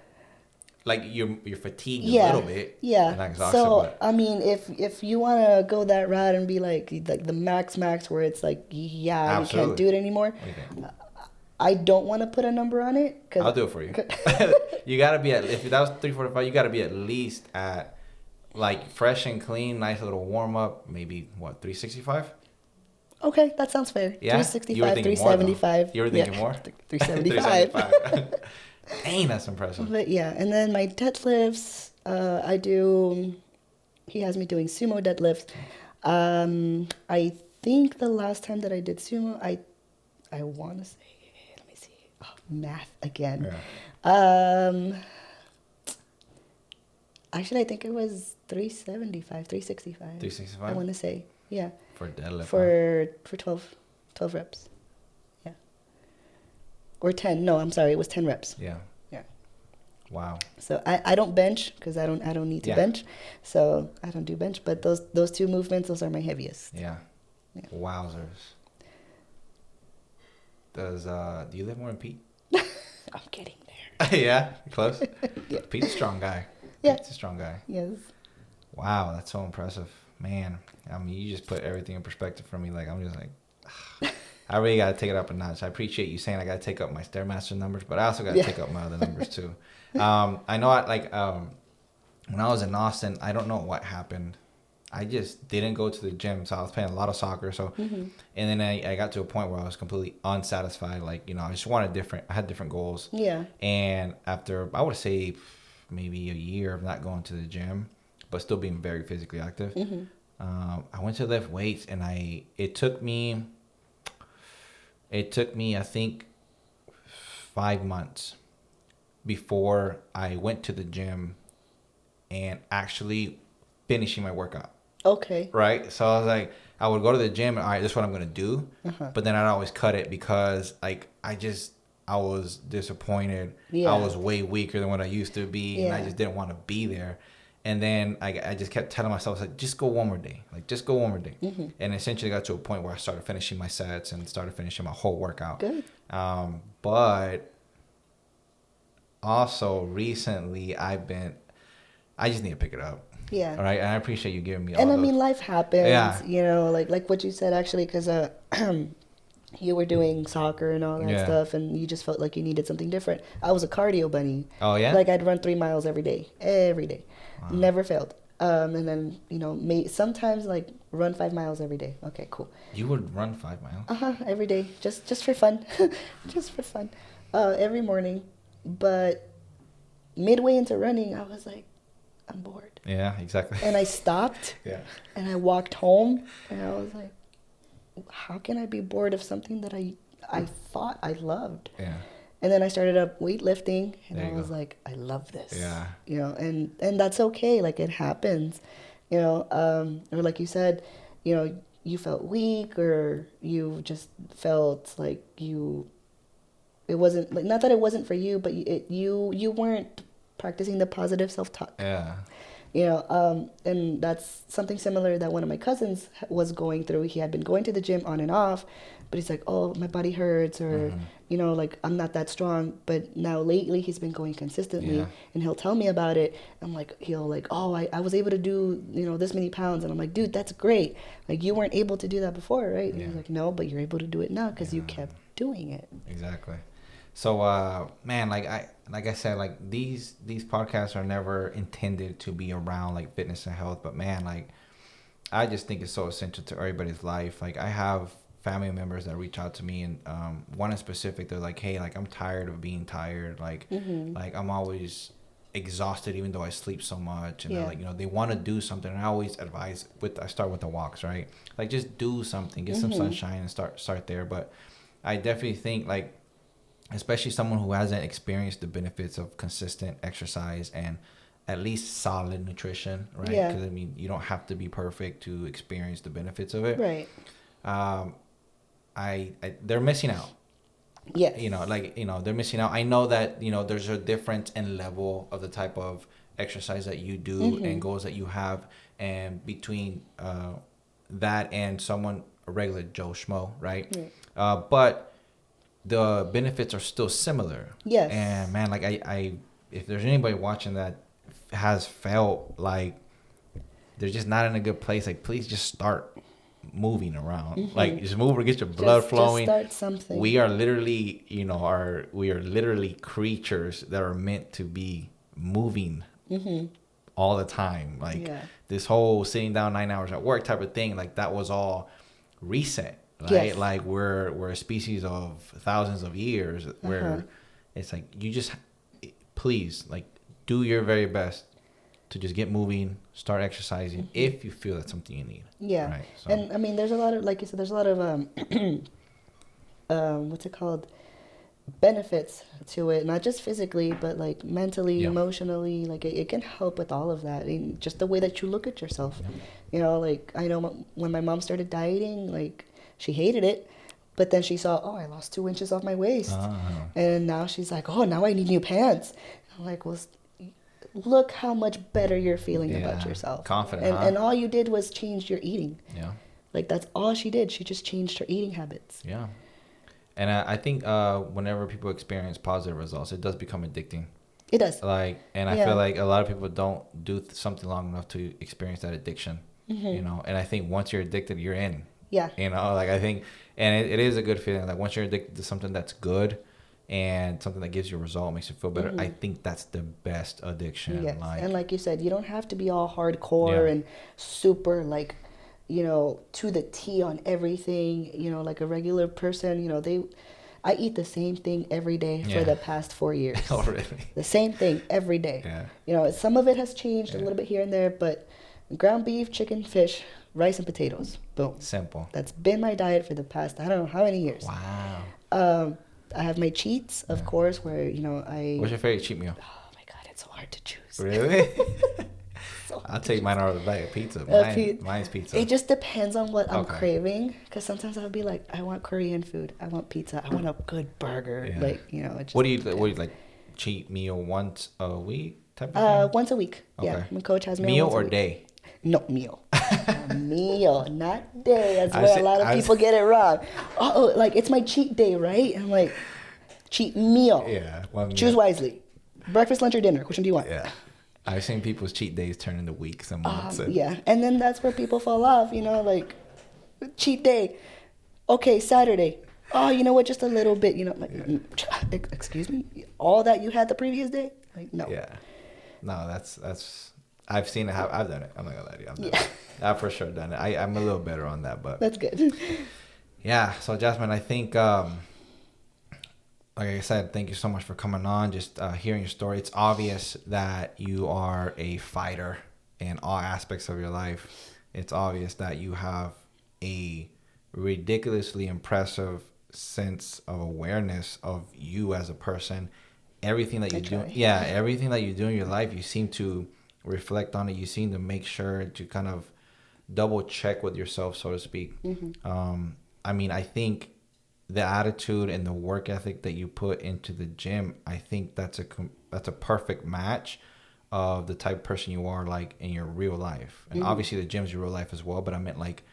Like you're fatigued a little bit. Yeah. And not exhausted, so I mean, if you want to go that route and be like the max where it's like, yeah, you can't do it anymore. What do you think? I don't want to put a number on it. I'll do it for you. You gotta be if that was 345, you gotta be at least at like fresh and clean, nice little warm up. Maybe 365. Okay, that sounds fair. Yeah? 365, 375. You were thinking more? 375. 375. Dang, that's impressive. But yeah, and then my deadlifts, he has me doing sumo deadlifts. I think the last time that I did sumo, I want to say, let me see, math again. Yeah. Actually, I think it was 375, 365. 365? I want to say, yeah. For deadlift. For 12 reps. Yeah. Or 10. No, I'm sorry. It was 10 reps. Yeah. Yeah. Wow. So I don't bench because I don't need to bench. So I don't do bench, but those 2 movements, those are my heaviest. Yeah. Wowzers. Do you live more in Pete? I'm getting there. Yeah? Close? Yeah. Pete's a strong guy. Yeah. Pete's a strong guy. Yes. Wow, that's so impressive. Man, I mean, you just put everything in perspective for me. Like, I'm just like, I really got to take it up a notch. I appreciate you saying I got to take up my Stairmaster numbers, but I also got to take up my other numbers too. I know when I was in Austin, I don't know what happened. I just didn't go to the gym. So I was playing a lot of soccer. So, and then I got to a point where I was completely unsatisfied. Like, I just wanted I had different goals. Yeah. And after, I would say maybe a year of not going to the gym, but still being very physically active. I went to lift weights, and it took me I think 5 months before I went to the gym and actually finishing my workout. Okay. Right? So I was like, I would go to the gym and, all right, this is what I'm going to do. But then I'd always cut it because like I was disappointed. Yeah. I was way weaker than what I used to be, and I just didn't want to be there. And then I just kept telling myself, like, just go one more day. Like, just go one more day. And essentially got to a point where I started finishing my sets and started finishing my whole workout. Good. But also recently I just need to pick it up. Yeah. All right. And I appreciate you giving me all And I those. mean, life happens. Yeah. You know, like what you said actually, because you were doing soccer and all that Yeah. stuff, and you just felt like you needed something different. I was a cardio bunny. Oh, yeah? Like I'd run 3 miles every day, Wow. never failed. And then sometimes like run 5 miles every day. Okay, cool. You would run 5 miles? Every day, just for fun, just for fun, every morning. But midway into running, I was like, I'm bored, Yeah, exactly. and I stopped. Yeah. And I walked home, and I was like, how can I be bored of something that I thought I loved? Yeah. And then I started up weightlifting, and There I you was go. like, I love this. Yeah. You know, and that's okay. Like, it happens, you know. Or like you said, you know, you felt weak, or you just felt like it wasn't, like, not that it wasn't for you, but you weren't practicing the positive self-talk. Yeah. You know, and that's something similar that one of my cousins was going through. He had been going to the gym on and off, but he's like, oh, my body hurts, or, you know, like, I'm not that strong. But now lately he's been going consistently, Yeah. and he'll tell me about it. I'm like, he'll like, oh, I was able to do, you know, this many pounds. And I'm like, dude, that's great. Like, you weren't able to do that before, right? And he's like, no, but you're able to do it now because you kept doing it. Exactly. So, man, like I said, like these podcasts are never intended to be around like fitness and health, but man, like I just think it's so essential to everybody's life. Like I have family members that reach out to me, and one in specific, they're like, hey, like I'm tired of being tired. Like, like I'm always exhausted even though I sleep so much, and they're like, you know, they want to do something. And I always advise I start with the walks, right? Like just do something, get some sunshine, and start there. But I definitely think like, especially someone who hasn't experienced the benefits of consistent exercise and at least solid nutrition, right? Yeah. Because I mean, you don't have to be perfect to experience the benefits of it. Right. They're missing out. Yes. You know, like, you know, they're missing out. I know that, you know, there's a difference in level of the type of exercise that you do and goals that you have, and between that and someone, a regular Joe Schmo, right? But the benefits are still similar. Yes. And man, like I if there's anybody watching that has felt like they're just not in a good place, like please just start moving around. Like just move or get your blood flowing. Just start something. We are literally, you know, we are literally creatures that are meant to be moving all the time. Like this whole sitting down 9 hours at work type of thing, like that was all recent. Right? Yes. Like we're a species of thousands of years where it's like you just please like do your very best to just get moving, start exercising if you feel that's something you need. Yeah. Right? So. And I mean, there's a lot of, like you said, there's a lot of what's it called, benefits to it, not just physically, but like mentally, emotionally. Like it can help with all of that, and just the way that you look at yourself. You know, like I know when my mom started dieting, like she hated it, but then she saw, oh, I lost 2 inches off my waist, and now she's like, oh, now I need new pants. I'm like, well, look how much better you're feeling about yourself. Confident, and all you did was change your eating. Yeah. Like that's all she did. She just changed her eating habits. Yeah. And I think whenever people experience positive results, it does become addicting. It does. Like, and I feel like a lot of people don't do something long enough to experience that addiction. You know, and I think once you're addicted, you're in. Yeah. You know, like I think, and it is a good feeling. Like once you're addicted to something that's good and something that gives you a result, makes you feel better. I think that's the best addiction. Yes. Like, And like you said, you don't have to be all hardcore and super like, you know, to the T on everything. You know, like a regular person, you know, I eat the same thing every day for the past 4 years. Oh, really? The same thing every day. Yeah. You know, some of it has changed a little bit here and there, but ground beef, chicken, fish, rice, and potatoes. Boom. Simple. That's been my diet for the past, I don't know how many years. Wow. I have my cheats, of course, where, you know, What's your favorite cheat meal? Oh my God, it's so hard to choose. Really? So I'll take mine out of the bag of pizza. Mine's pizza. It just depends on what I'm craving. Because sometimes I'll be like, I want Korean food. I want pizza. I want a good burger. Yeah. Like, you know. What do you like? Cheat meal once a week type of thing? Once a week. Okay. Yeah. My coach has meal once a or week. day? No, meal. Meal, not day. That's where a lot of people get it wrong. Oh, like it's my cheat day, right? I'm like, cheat meal. Yeah. Choose wisely. Breakfast, lunch, or dinner. Which one do you want? Yeah. I've seen people's cheat days turn into weeks and months. Yeah, and then that's where people fall off. Like cheat day. Okay, Saturday. Oh, you know what? Just a little bit. Excuse me. All that you had the previous day? Like no. Yeah. No, that's. I've seen it. I've done it. I'm not gonna lie to you. I've done it. I've for sure done it. I'm a little better on that, but that's good. Yeah. So Jasmine, I think, like I said, thank you so much for coming on. Just hearing your story. It's obvious that you are a fighter in all aspects of your life. It's obvious that you have a ridiculously impressive sense of awareness of you as a person. Everything that you do, everything that you do in your life, you seem to reflect on it. You seem to make sure to kind of double check with yourself, so to speak. I mean, I think the attitude and the work ethic that you put into the gym, I think that's a perfect match of the type of person you are, like in your real life. And obviously the gym's your real life as well, but I meant like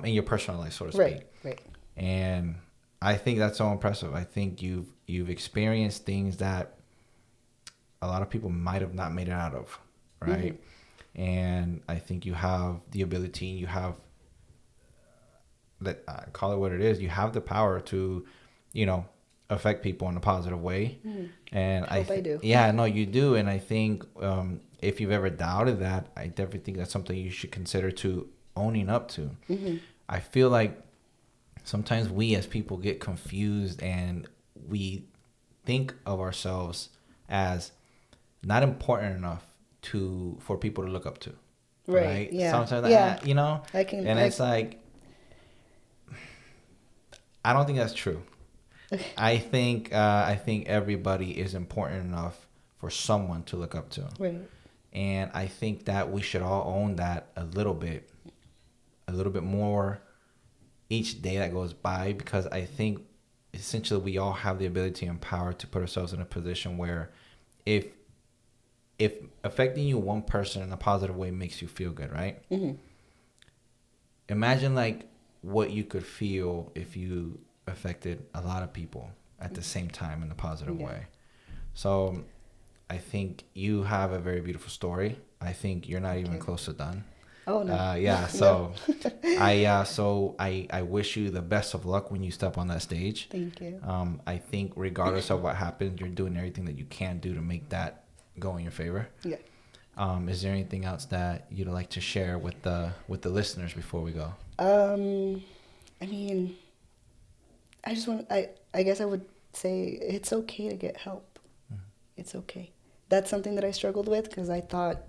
in your personal life, so to speak. Right. And I think that's so impressive. I think you've experienced things that a lot of people might have not made it out of, right? And I think you have the ability, you have that, call it what it is, you have the power to, affect people in a positive way. And I do. Yeah, no, you do. And I think if you've ever doubted that, I definitely think that's something you should consider to owning up to. I feel like sometimes we as people get confused and we think of ourselves as not important enough for people to look up to. Right? Yeah. Sometimes it's like, I don't think that's true. I think everybody is important enough for someone to look up to. Right. And I think that we should all own that a little bit more each day that goes by, because I think essentially we all have the ability and power to put ourselves in a position where if affecting you one person in a positive way makes you feel good, right? Imagine like what you could feel if you affected a lot of people at the same time in a positive way. So I think you have a very beautiful story. I think you're not even close to done. Oh no. Yeah. So I wish you the best of luck when you step on that stage. Thank you. I think regardless of what happens, you're doing everything that you can do to make that go in your favor. Yeah. Is there anything else that you'd like to share with the listeners before we go? I mean, I guess I would say it's okay to get help. It's okay. That's something that I struggled with, because I thought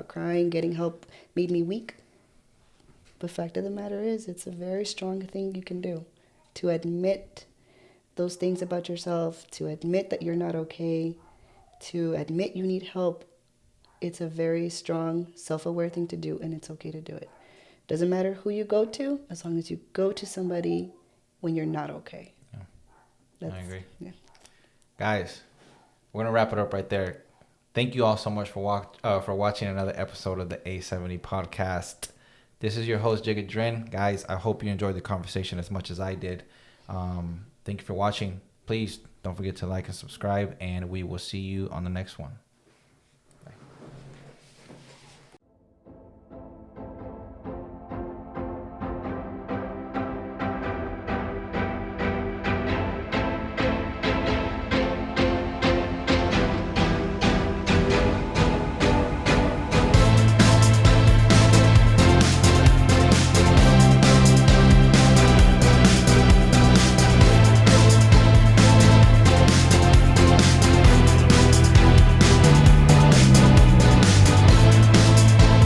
crying, getting help made me weak. The fact of the matter is, it's a very strong thing you can do. To admit those things about yourself, to admit that you're not okay, to admit you need help. It's a very strong, self-aware thing to do, and it's okay to do it. Doesn't matter who you go to, as long as you go to somebody when you're not okay. Yeah. I agree. Yeah. Guys, we're going to wrap it up right there. Thank you all so much for watching another episode of the A7E podcast. This is your host, Jigga Drin. Guys, I hope you enjoyed the conversation as much as I did. Thank you for watching. Please don't forget to like and subscribe, and we will see you on the next one.